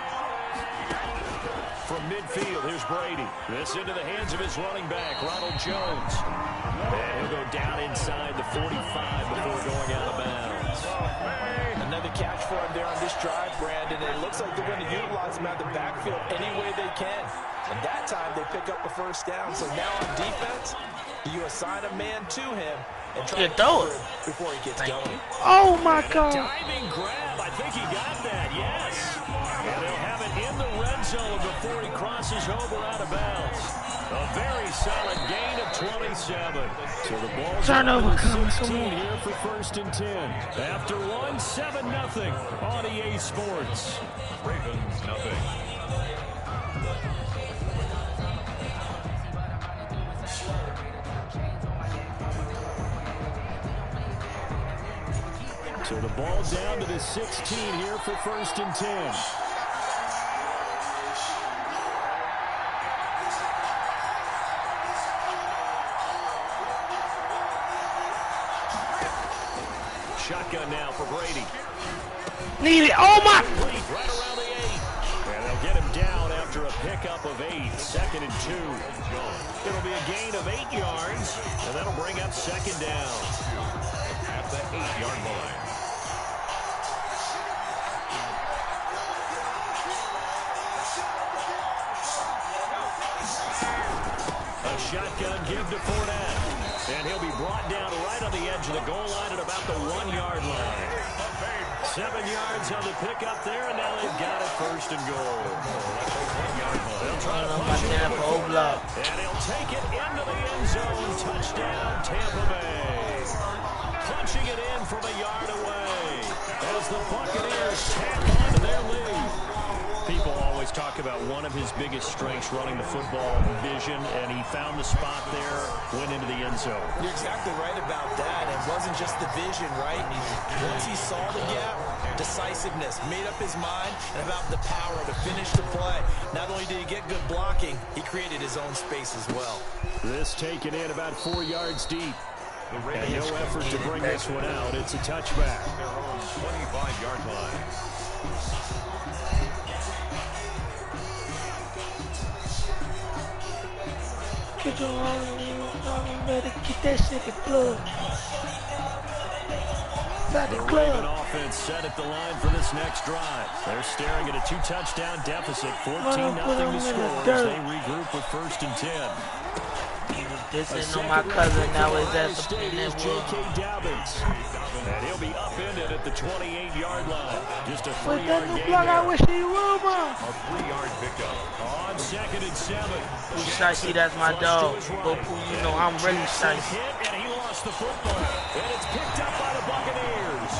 From midfield, here's Brady. This into the hands of his running back, Ronald Jones. And he'll go down inside the 45 before going out of bounds.
Another catch for him there on this drive, Brandon. And it looks like they're going to utilize him out of the backfield any way they can. And that time they pick up a first down. So now on defense, you assign a man to him and try to throw it before he gets going.
Oh my God!
Diving grab. I think he got that. Yes. And they'll have it in the red zone before he crosses over out of bounds. A very solid gain of 27. So the ball's
turnover
16 here for 1st and 10. After 1, 7-0 on EA Sports.
Ravens nothing.
So the ball down to the 16 here for 1st and 10. Shotgun now for Brady.
Need it. Oh my!
Right around the 8. And they'll get him down after a pickup of 8. 2nd and 2. It'll be a gain of 8 yards, and that'll bring up 2nd down.
At the 8-yard line.
A shotgun give to Fournette. And he'll be brought down right on the edge of the goal line at about the 1-yard line. 7 yards on the pickup there, and now they've got it 1st and goal. They'll try to punch it in and he'll take it into the end zone. Touchdown, Tampa Bay. Punching it in from a yard away. as the Buccaneers tap onto their lead. People always talk about one of his biggest strengths running the football, vision, and he found the spot there, went into the end zone.
You're exactly right about that. It wasn't just the vision, right? Once he saw the gap, decisiveness, made up his mind, and about the power to finish the play. Not only did he get good blocking, he created his own space as well.
This taken in about 4 yards deep. And no effort to bring this one out. It's a touchback.
Their own 25-yard line.
Get your arm, better get that shit in the club.
The Raven offense set at the line for this next drive. They're staring at a 2-touchdown deficit, 14-0 to score as they regroup with 1st and 10.
This ain't on my cousin now. Is that
J.K. Dobbins? And he'll be upended at the 28-yard line. Just a 3-yard gain there.
I wish he would,
A 3-yard pickup.
On 2nd and 7.
Shicey, that's my dog. You know I'm really shicey.
And he lost the football. And it's picked up by the Buccaneers.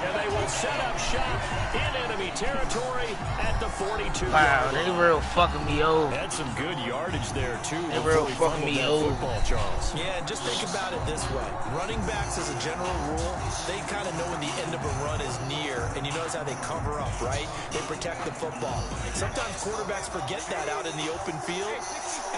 And they will set up shop in enemy territory at the 42.
Wow, they real fucking me over.
Had some good yardage there, too.
They real fucking me over.
Football, Charles.
Yeah, just think about it this way. Running backs, as a general rule, they kind of know when the end of a run is near, and you notice how they cover up, right? They protect the football. Sometimes quarterbacks forget that out in the open field.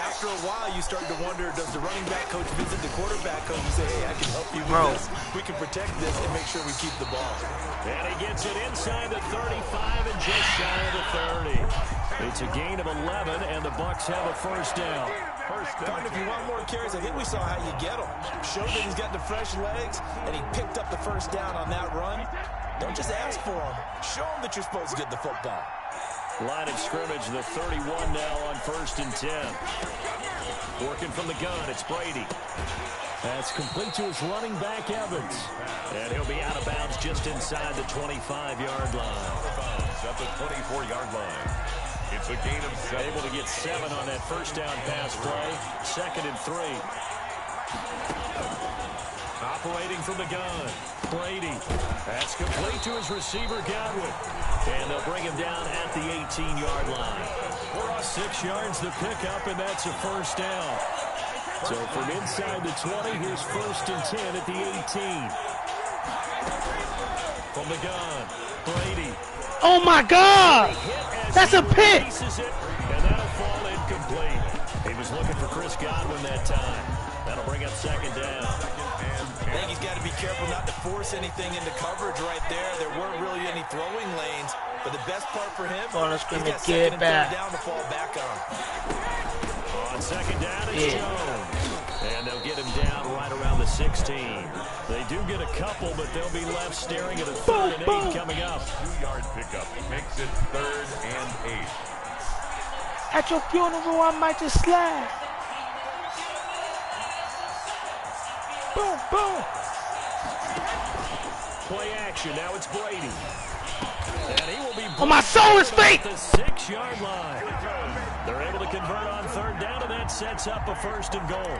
After a while, you start to wonder, does the running back coach visit the quarterback coach and say, hey, I can help you with this. We can protect this and make sure we keep the ball.
And he gets it inside the 35 and just shy of the 30. It's a gain of 11, and the Bucs have a first down.
Pardon, if you want more carries, I think we saw how you get them. Showed that he's got the fresh legs, and he picked up the first down on that run. Don't just ask for them. Show them that you're supposed to get the football.
Line of scrimmage, the 31 now on 1st and 10. Working from the gun, it's Brady. That's complete to his running back, Evans. And he'll be out of bounds just inside the 25-yard line.
Out of bounds at the 24-yard line. It's a gain of 7.
Able to get 7 on that first down pass play. 2nd and 3. Operating from the gun, Brady. That's complete to his receiver, Godwin. And they'll bring him down at the 18-yard line. We're off 6 yards the pickup, and that's a first down. So from inside the 20, here's 1st and 10 at the 18. From the gun, Brady.
Oh, my God! That's a pick!
And that'll fall incomplete. He was looking for Chris Godwin that time. That'll bring up 2nd down.
I think he's got to be careful not to force anything into coverage right there. There weren't really any throwing lanes, but the best part for him, he's got 2nd and 3rd down to fall back on.
On 2nd down, it's Jones. And they'll get him down right around the 16. They do get a couple, but they'll be left staring at a 3rd and 8 coming up.
2-yard pickup makes it 3rd and 8.
At your funeral, I might just slide. Boom, boom.
Play action. Now it's Brady. And he will be
on my soul is fake.
The 6-yard line. They're able to convert on 3rd down, and that sets up a 1st and goal.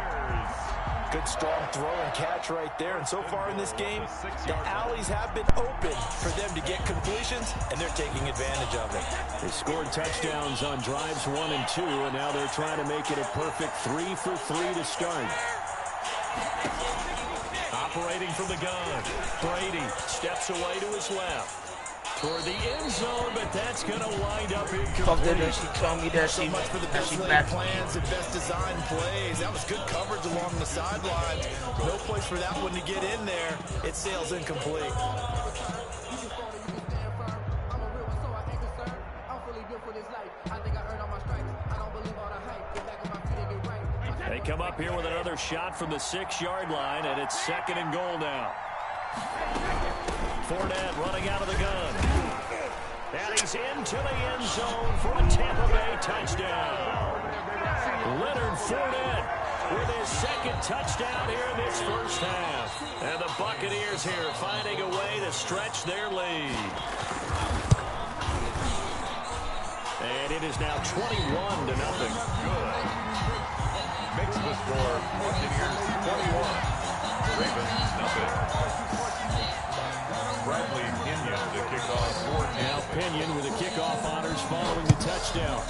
Good strong throw and catch right there. And so far in this game, the alleys have been open for them to get completions, and they're taking advantage of it.
They scored touchdowns on drives 1 and 2, and now they're trying to make it a perfect 3 for 3 to start. Operating from the gun, Brady steps away to his left. Toward the end zone, but that's going to wind up incomplete.
Fuck that, she told me that
so much for the best laid plans and best design plays. That was good coverage along the sidelines. No place for that one to get in there. It sails incomplete.
They come up here with another shot from the 6-yard line, and it's 2nd and goal now. Fournette running out of the gun. And he's into the end zone for a Tampa Bay touchdown. Leonard Fournette with his 2nd touchdown here in this first half. And the Buccaneers here finding a way to stretch their lead. And it is now 21-0.
Good. Makes the score Buccaneers 21. Ravens nothing. Bradley Pinion to kick off for
Now Pinion with the kickoff honors following the touchdown.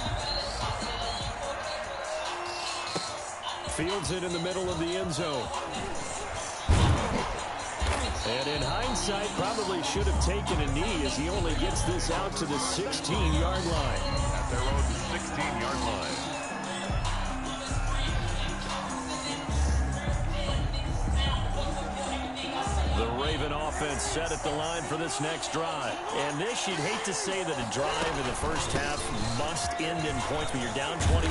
Fields it in the middle of the end zone. And in hindsight, probably should have taken a knee as he only gets this out to the 16-yard line.
At their own 16-yard line.
The Raven offense set at the line for this next drive. And this, you'd hate to say that a drive in the first half must end in points when you're down 21-0.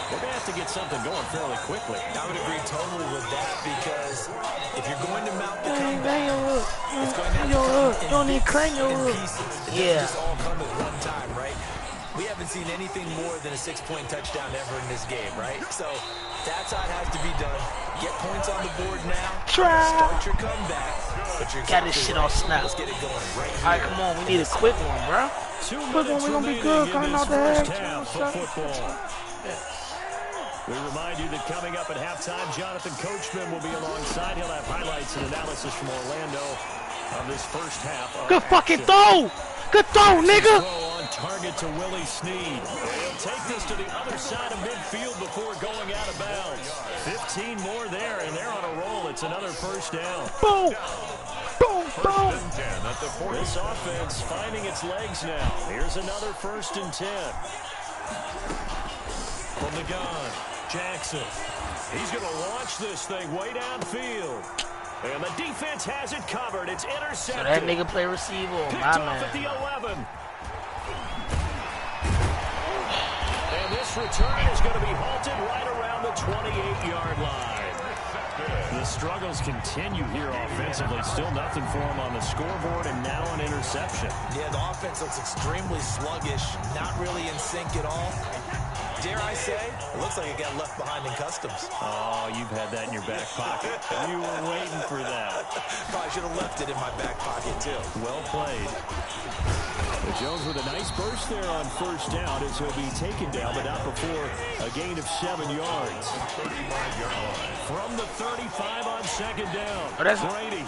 We're going to have to get something going fairly quickly.
I would agree totally with that because if you're going to mount the comeback, it's going to have to come in pieces. It doesn't just all come at one time, right? We haven't seen anything more than a 6-point touchdown ever in this game, right? So that's how it has to be done. Get points on the board now. Start your comeback. But you're
got this shit on snap.
Let's get it going right here.
All right, come on. We need a quick one, bro. Quick one. We're going to be good. Coming out the head.
We remind you that coming up at halftime, Jonathan Coachman will be alongside. He'll have highlights and analysis from Orlando of this first half.
Good fucking throw! Good throw, nigga!
On target to Willie Snead. He'll take this to the other side of midfield before going out of bounds. 15 more there, and they're on a roll. It's another first down.
Boom! Boom! Boom!
This offense finding its legs now. Here's another 1st and 10. From the gun, Jackson. He's going to launch this thing way downfield. And the defense has it covered. It's intercepted.
So that nigga play receiver.
Picked
my
off
man.
at the 11. And this return is going to be halted right around the 28-yard line. The struggles continue here offensively. Still nothing for him on the scoreboard, and now an interception.
Yeah, the offense looks extremely sluggish, not really in sync at all. Dare I say, it looks like it got left behind in customs.
Oh, you've had that in your back pocket. You were waiting for that.
Probably should have left it in my back pocket, too.
Well played. Jones with a nice burst there on 1st down as he'll be taken down, but not before a gain of 7 yards. From the 35 on 2nd down. Brady.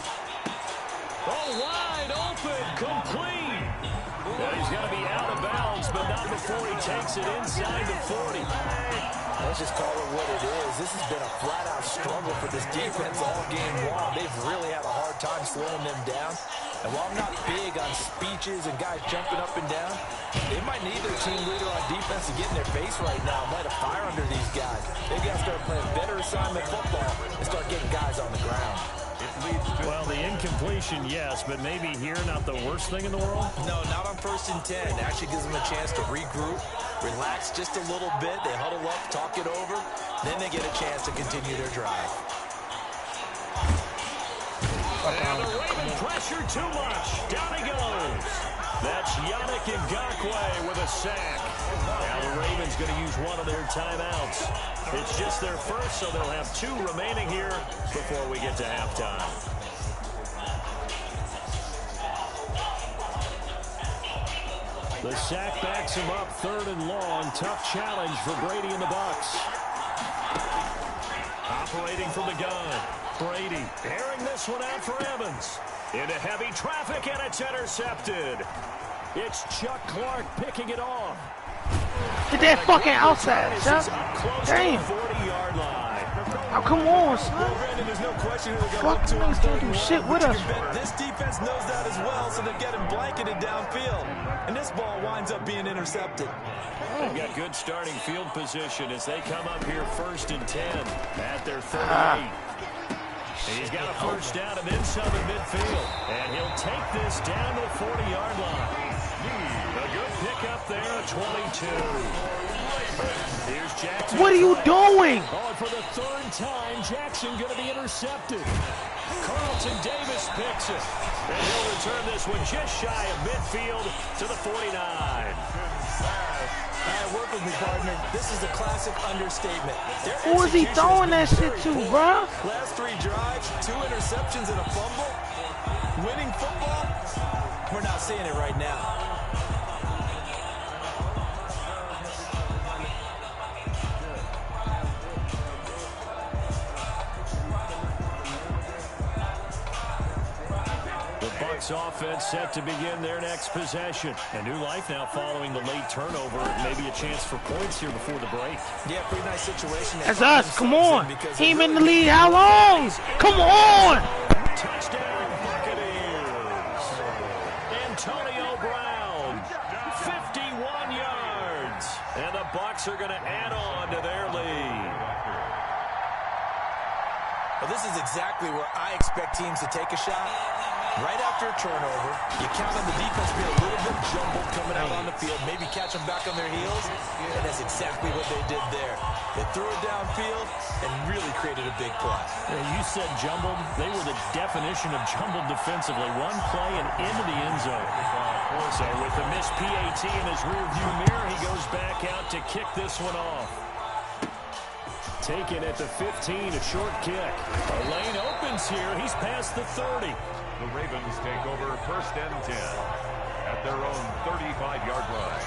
Oh, wide open, complete. Well, he's going to be out of bounds, but not before he takes it inside the 40.
Let's just call it what it is. This has been a flat-out struggle for this defense all game long. They've really had a hard time slowing them down. And while I'm not big on speeches and guys jumping up and down, they might need their team leader on defense to get in their face right now and light a fire under these guys. They got to start playing better assignment football and start getting guys on the ground.
Well, the incompletion, yes, but maybe here not the worst thing in the world?
No, not on 1st and 10. It actually gives them a chance to regroup, relax just a little bit. They huddle up, talk it over. Then they get a chance to continue their drive.
And the Raven pressure too much. Down he goes. That's Yannick Ngakoue with a sack. Now the Ravens going to use one of their timeouts. It's just their first, so they'll have 2 remaining here before we get to halftime. The sack backs him up 3rd and long. Tough challenge for Brady and the Bucs. Operating from the gun. Brady airing this one out for Evans. Into heavy traffic, and it's intercepted. It's Chuck Clark picking it off.
Get that fucking outside, Chuck. Damn.
40-yard line.
Oh, come on, son.
Well, Brandon, there's no question who they're
Fuck,
going to
can't do shit with us.
This defense knows that as well, so they're getting blanketed downfield. And this ball winds up being intercepted.
They've got good starting field position as they come up here 1st and 10 at their 38. He's got a 1st down and then some in midfield. And he'll take this down to the 40-yard line. A good pickup there at 22. Here's Jackson.
What are you doing?
Oh, for the 3rd time, Jackson going to be intercepted. Carlton Davis picks it. And he'll return this one just shy of midfield to the 49.
Work with me, partner. This is a classic understatement.
Who is he throwing that shit to, bro?
Last 3 drives, 2 interceptions and a fumble. Winning football, we're not seeing it right now.
Bucs offense set to begin their next possession. A new life now following the late turnover. Maybe a chance for points here before the break.
Yeah, pretty nice situation.
That's us. Come on. Team in the lead. How long? Come on.
Touchdown, Buccaneers. Antonio Brown, 51 yards. And the Bucs are going to add on to their lead.
Well, this is exactly where I expect teams to take a shot. Right after a turnover, you count on the defense being a little bit jumbled coming out on the field, maybe catch them back on their heels, and that's exactly what they did there. They threw it downfield and really created a big play.
Yeah, you said jumbled. They were the definition of jumbled defensively. One play and into the end zone. So with the missed PAT in his rearview mirror, he goes back out to kick this one off. Taken at the 15, a short kick. A lane opens here. He's past the 30.
The Ravens take over 1st and 10 at their own 35-yard line.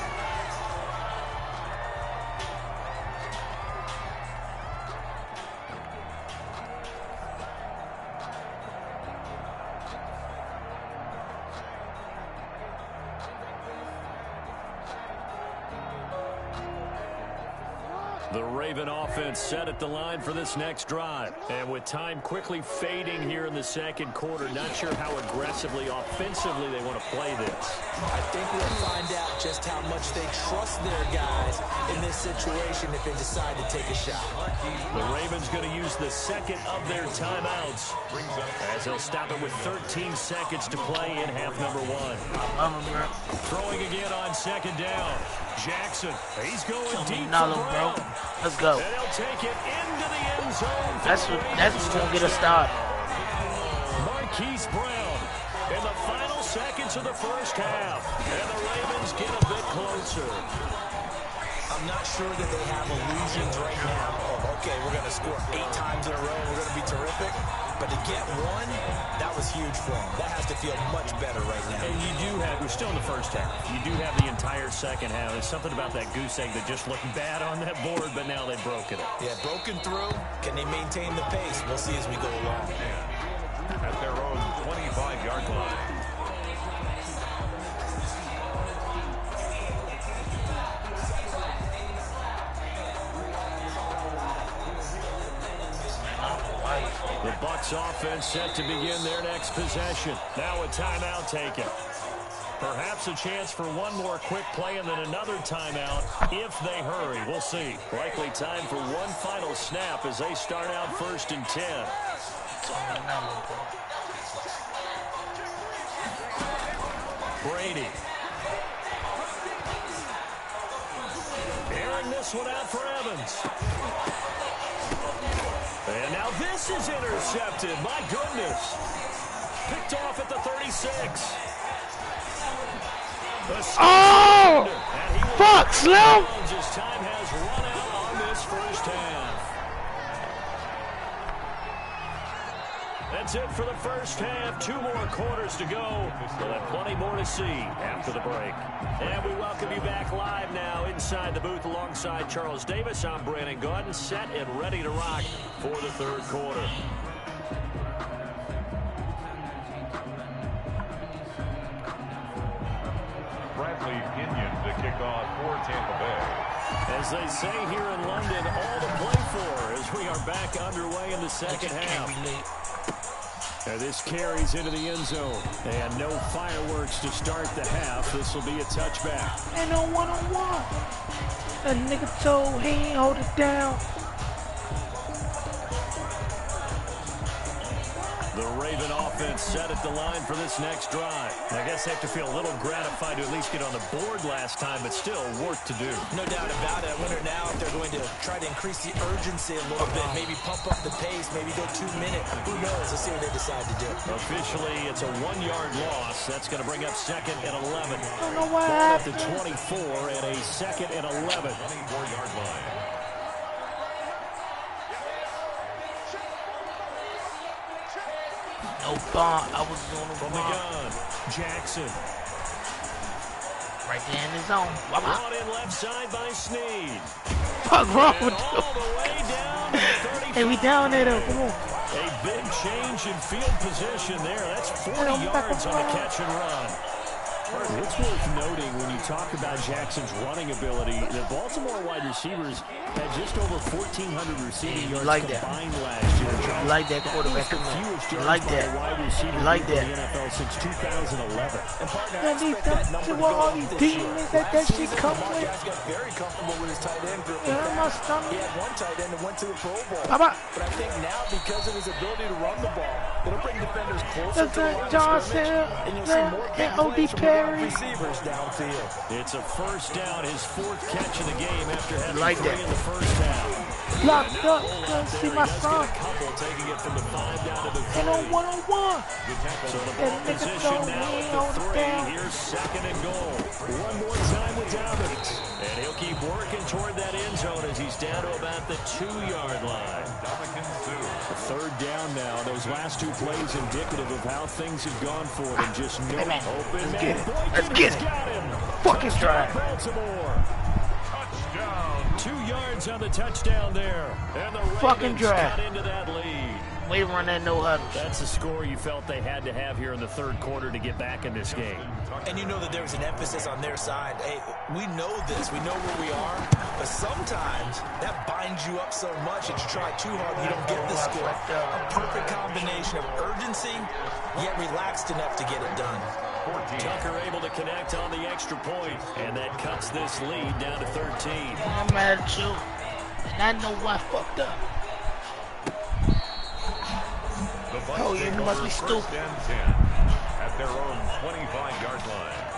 The Raven offense set at the line for this next drive. And with time quickly fading here in the second quarter, not sure how aggressively, offensively they want to play this.
I think we'll find out just how much they trust their guys in this situation if they decide to take a shot.
The Ravens going to use the second of their timeouts as they'll stop it with 13 seconds to play in half number one. Throwing again on second down. Jackson, he's going deep for Brown.
Let's go.
And he'll take it into the end zone.
That's what's going to get us started.
Marquise Brown in the final seconds of the first half. And the Ravens get a bit closer.
I'm not sure that they have illusions right now of, okay, we're going to score 8 times in a row and we're going to be terrific. But to get one, that was huge for them. That has to feel much better right now.
And you do have, we're still in the first half. You do have the entire second half. There's something about that goose egg that just looked bad on that board, but now they've broken it.
Yeah, broken through. Can they maintain the pace? We'll see as we go along.
At their own 25-yard line.
The Bucs offense set to begin their next possession. Now a timeout taken. Perhaps a chance for one more quick play and then another timeout if they hurry. We'll see. Likely time for one final snap as they start out 1st and 10. Brady. Airing this one out for Evans. And now this is intercepted. My goodness. Picked off at the 36.
Oh! Fuck, Slim!
His time has run out on this first half. That's it for the first half. 2 more quarters to go. We'll have plenty more to see after the break. And we welcome you back live now inside the booth alongside Charles Davis. I'm Brandon Gordon, set and ready to rock for the third quarter.
Bradley Pinion to kick off for Tampa Bay.
As they say here in London, all to play for as we are back underway in the second half. And this carries into the end zone. And no fireworks to start the half. This will be a touchback.
Ain't no one-on-one. That nigga told he ain't hold it down.
The Raven offense set at the line for this next drive. I guess they have to feel a little gratified to at least get on the board last time, but still work to do.
No doubt about it. I wonder now if they're going to try to increase the urgency a little bit, maybe pump up the pace, maybe go 2 minute. Who knows? Let's see what they decide to do.
Officially, it's a 1-yard loss. That's going to bring up 2nd and 11.
I don't know what
Ball at
happened.
the 24 and a 2nd and 11.
24-yard line.
No bomb. I was doing a
From the gun, Jackson.
Right there in his zone.
Brought in left side by Snead.
Fuck wrong with
All the way down to the 35.
Hey, we down there though. Come on.
A big change in field position there. That's 40 yards on the catch and run.
It's worth noting when you talk about Jackson's running ability, the Baltimore wide receivers had just over 1,400 receiving yards combined last year.
You like that quarterback? You like that? You like that?
In the NFL since 2011.
And these all these demons that shit come with.
Guys got very comfortable with his tight end group.
Yeah, my stomach.
He had one tight end that went to the Pro Bowl.
But
I think now, because of his ability to run the ball, it'll bring defenders closer to the line
John
of scrimmage, and you'll see more big plays from receivers downfield.
It's a first down, his fourth catch of the game after having
like
3 in the first half.
Locked up, can't see my son.
Taking it from the 5 down to the 3.
And on one-on-one.
So the ball position now at the 3. Here's second and goal. One more time with Dobbins. And he'll keep working toward that end zone as he's down to about the 2-yard line.
Third down now. Those last 2 plays indicative of how things have gone for them. Just no open man.
Let's get it. Fucking drive.
Baltimore. Touchdown. 2 yards on the touchdown there. And the
fucking drive.
got into that lead.
Way to run that no huddle.
That's the score you felt they had to have here in the third quarter to get back in this game.
And you know that there was an emphasis on their side. Hey, we know this. We know where we are. But sometimes that binds you up so much that you try too hard and you don't get the score. A perfect combination of urgency, yet relaxed enough to get it done.
Tucker able to connect on the extra point, and that cuts this lead down to 13.
I'm mad at you. And I know why I fucked up. Oh, you must be stupid.
At their own 25-yard line.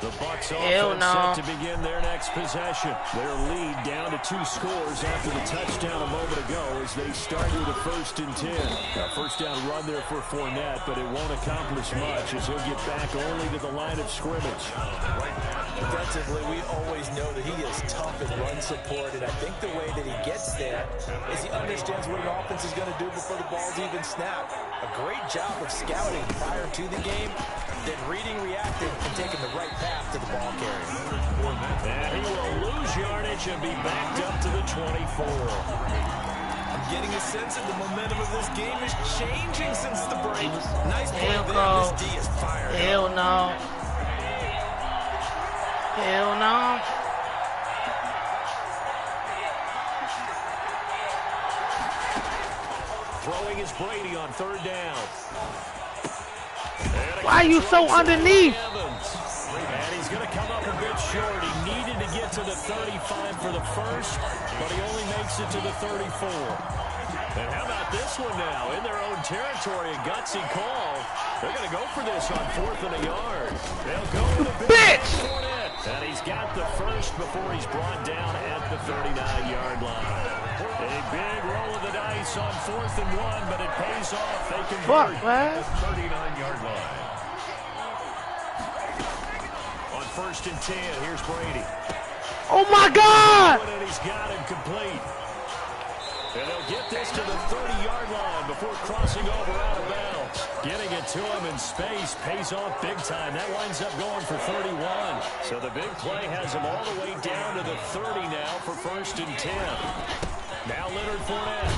The Bucs offense set to begin their next possession. Their lead down to 2 scores after the touchdown a moment ago as they start with a 1st and 10. A first down run there for Fournette, but it won't accomplish much as he'll get back only to the line of scrimmage.
Defensively, we always know that he is tough in run support, and I think the way that he gets there is he understands what an offense is going to do before the ball's even snapped. A great job of scouting prior to the game, then reading, reacting, and taking the right path to the ball carrier.
And he will lose yardage and be backed up to the 24.
I'm getting a sense that the momentum of this game is changing since the break. Nice play there. This D is fired.
Hell no. Hell no.
Throwing is Brady on 3rd down.
Why are you so underneath?
And he's going to come up a bit short. He needed to get to the 35 for the first, but he only makes it to the 34. And how about this one now? In their own territory, a gutsy call. They're going to go for this on 4th and a yard. They'll go to the bitch! And he's got the first before he's brought down at the 39-yard line. A big roll of the dice on 4th and 1, but it pays off. They can
man.
the 39-yard line. On 1st and 10, here's Brady.
Oh my God!
And he's got him complete. And they'll get this to the 30-yard line before crossing over out of bounds. Getting it to him in space pays off big time. That winds up going for 31. So the big play has him all the way down to the 30 now for 1st and 10. Now Leonard Fournette.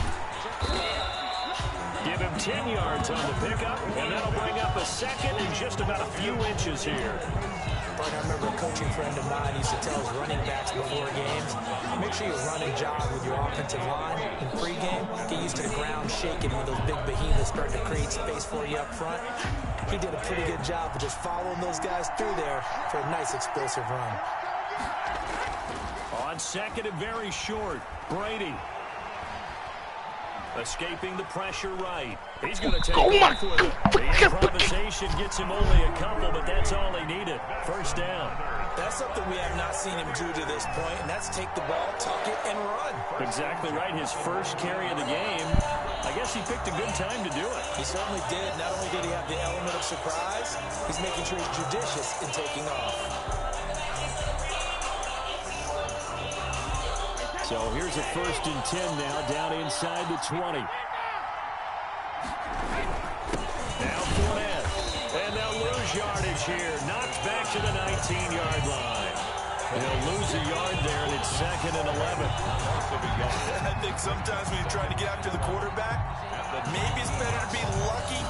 Give him 10 yards on the pickup, and that'll bring up a second and just about a few inches here.
I remember a coaching friend of mine used to tell his running backs before games, make sure you run and jog with your offensive line in pregame. Get used to the ground shaking when those big behemoths start to create space for you up front. He did a pretty good job of just following those guys through there for a nice explosive run.
On 2nd and very short, Brady. Escaping the pressure right. He's going to take off with it. The improvisation gets him only a couple, but that's all he needed. 1st down.
That's something we have not seen him do to this point, and that's take the ball, tuck it, and run.
Exactly right. His first carry of the game. I guess he picked a good time to do it.
He certainly did. Not only did he have the element of surprise, he's making sure he's judicious in taking off.
So here's a 1st and 10 now, down inside the 20.
here. Knocked back to the 19-yard line. He'll lose a yard there, and it's 2nd and 11.
I think sometimes when you're trying to get after the quarterback, maybe it's better to be lucky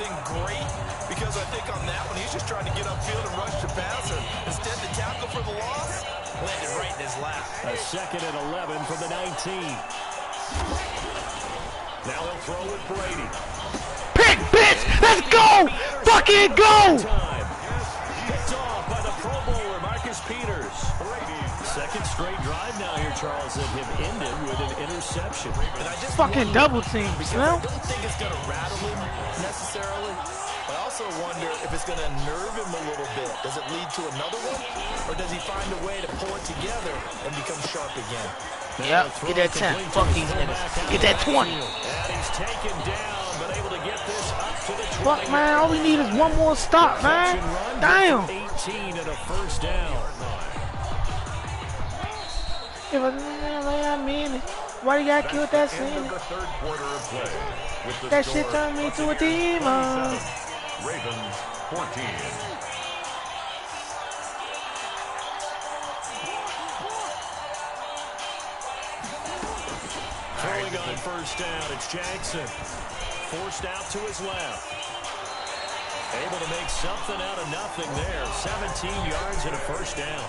than great, because I think on that one, he's just trying to get upfield and rush the passer. Instead, the tackle for the loss landed right in his lap.
A 2nd and 11 from the 19. Now he'll throw with Brady.
Pick, bitch! Let's go! Fucking go!
Picked off by the Pro Bowler, Marcus Peters. Second straight drive now here, Charles, that have ended with an interception.
And I just
fucking double team,
because I don't think it's going to rattle him necessarily. But I also wonder if it's going to nerve him a little bit. Does it lead to another one? Or does he find a way to pull it together and become sharp again?
Yep, get that 10. Fuck these niggas. Get that 20.
And he's taken down, but able to get this up to the 20.
Fuck, man. All we need is one more stop, man. Damn.
18 and a first down.
I mean it. Why you got killed that scene? That shit turned me to a demon.
Ravens 14.
Throwing on first down, it's Jackson. Forced out to his left. Able to make something out of nothing there. 17 yards and a first down.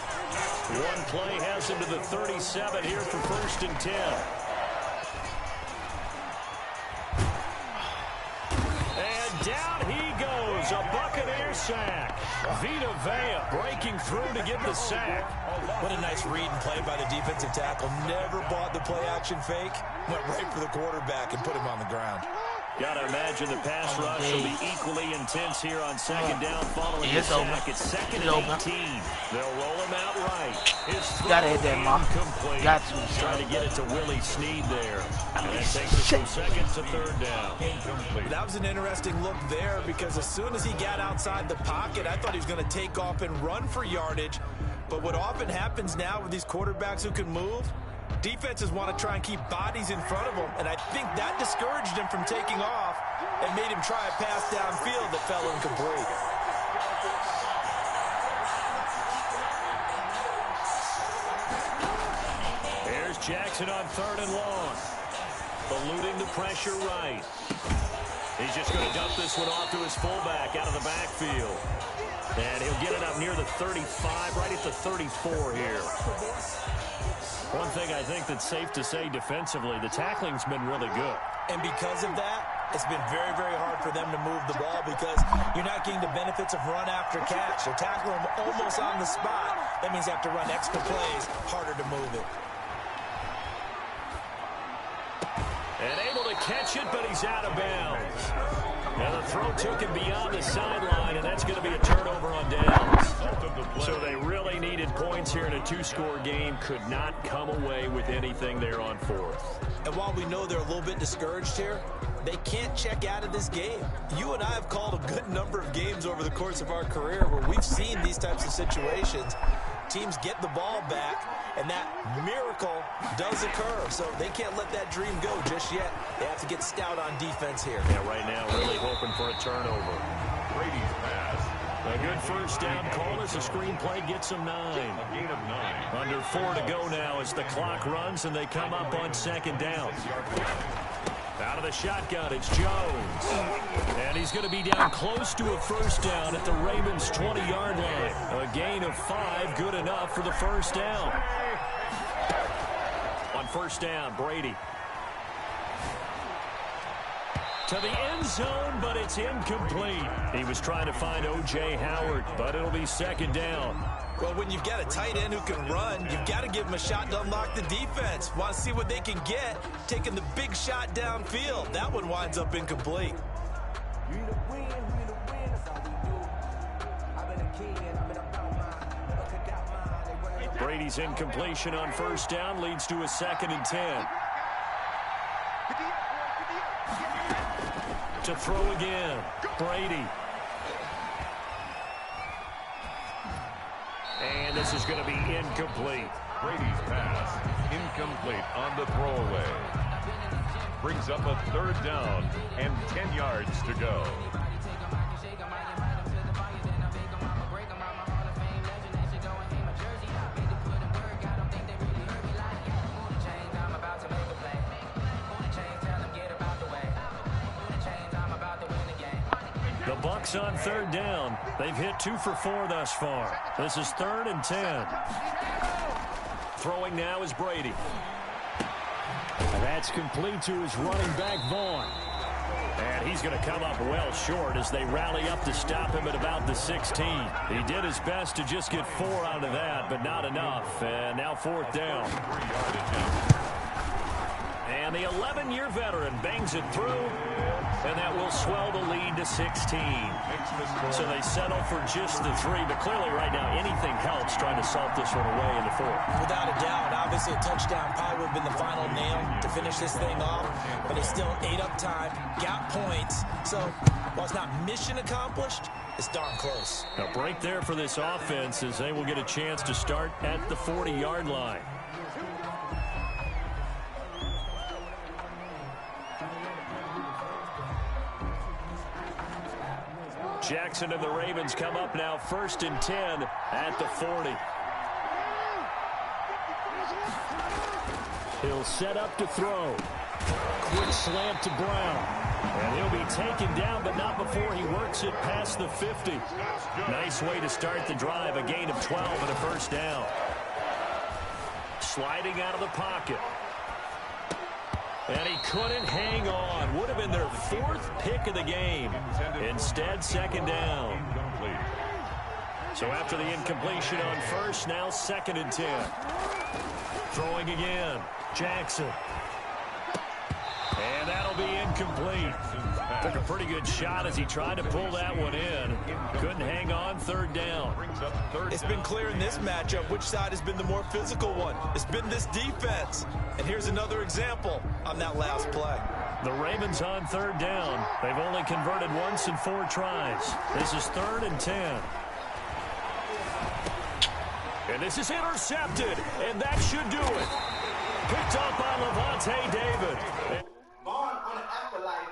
One play has him to the 37 here for 1st and 10. And down he goes. A Buccaneer sack. Vita Vea breaking through to get the sack.
What a nice read and play by the defensive tackle. Never bought the play-action fake. Went right for the quarterback and put him on the ground.
Got to imagine the pass rush will be equally intense here on 2nd down following the sack. It's 2nd and 18. They'll roll him out right.
Gotta hit that, Mom. Got to.
Trying to get it to Willie Snead there. And that takes us from 2nd to 3rd down.
That was an interesting look there, because as soon as he got outside the pocket, I thought he was going to take off and run for yardage. But what often happens now with these quarterbacks who can move, defenses want to try and keep bodies in front of them, and I think that discouraged him from taking off and made him try a pass downfield that fell incomplete.
Here's Jackson on 3rd and long. Eluding the pressure right. He's just going to dump this one off to his fullback out of the backfield. And he'll get it up near the 35, right at the 34 here. One thing I think that's safe to say defensively, the tackling's been really good.
And because of that, it's been very, very hard for them to move the ball, because you're not getting the benefits of run after catch. You're tackling them almost on the spot. That means you have to run extra plays, harder to move it.
And able to catch it, but he's out of bounds. Now the throw took him beyond the sideline, and that's going to be a turnover on downs. So they really needed points here in a 2-score game. Could not come away with anything there on 4th.
And while we know they're a little bit discouraged here, they can't check out of this game. You and I have called a good number of games over the course of our career where we've seen these types of situations. Teams get the ball back, and that miracle does occur. So they can't let that dream go just yet. They have to get stout on defense here.
Yeah, right now really hoping for a turnover.
Brady's pass.
A good first down call as the screenplay gets them 9.
A gain of 9.
Under 4 to go now as the clock runs and they come up on 2nd down. Out of the shotgun, it's Jones. And he's going to be down close to a first down at the Ravens' 20-yard line. A gain of 5, good enough for the first down. On first down, Brady. To the end zone, but it's incomplete. He was trying to find O.J. Howard, but it'll be 2nd down.
Well, when you've got a tight end who can run, you've got to give him a shot to unlock the defense. Want to see what they can get, taking the big shot downfield. That one winds up incomplete.
Brady's incompletion on first down leads to a 2nd and 10. To throw again, Brady. And this is going to be incomplete.
Brady's pass, incomplete on the throwaway. Brings up a 3rd down and 10 yards to go.
Bucs on third down. They've hit 2 for 4 thus far. This is 3rd and 10. Throwing now is Brady.
And that's complete to his running back, Vaughn.
And he's going to come up well short as they rally up to stop him at about the 16. He did his best to just get 4 out of that, but not enough. And now 4th down. And the 11-year veteran bangs it through, and that will swell the lead to 16. So they settle for just the 3, but clearly right now anything helps trying to salt this one away in the 4th.
Without a doubt, obviously a touchdown probably would have been the final nail to finish this thing off, but it's still ate up time, got points, so while it's not mission accomplished, it's darn close.
A break there for this offense as they will get a chance to start at the 40-yard line. Jackson and the Ravens come up now 1st and 10 at the 40.
He'll set up to throw. Quick slant to Brown.
And he'll be taken down, but not before he works it past the 50. Nice way to start the drive, a gain of 12 and a 1st down. Sliding out of the pocket. And he couldn't hang on. Would have been their 4th pick of the game. Instead, 2nd down. So after the incompletion on 1st, now 2nd and 10. Throwing again. Jackson. And that'll be incomplete. Took a pretty good shot as he tried to pull that one in. Couldn't hang on, 3rd down.
It's been clear in this matchup which side has been the more physical one. It's been this defense. And here's another example on that last play.
The Ravens on 3rd down. They've only converted once in 4 tries. This is 3rd and 10. And this is intercepted, and that should do it. Picked up by Levante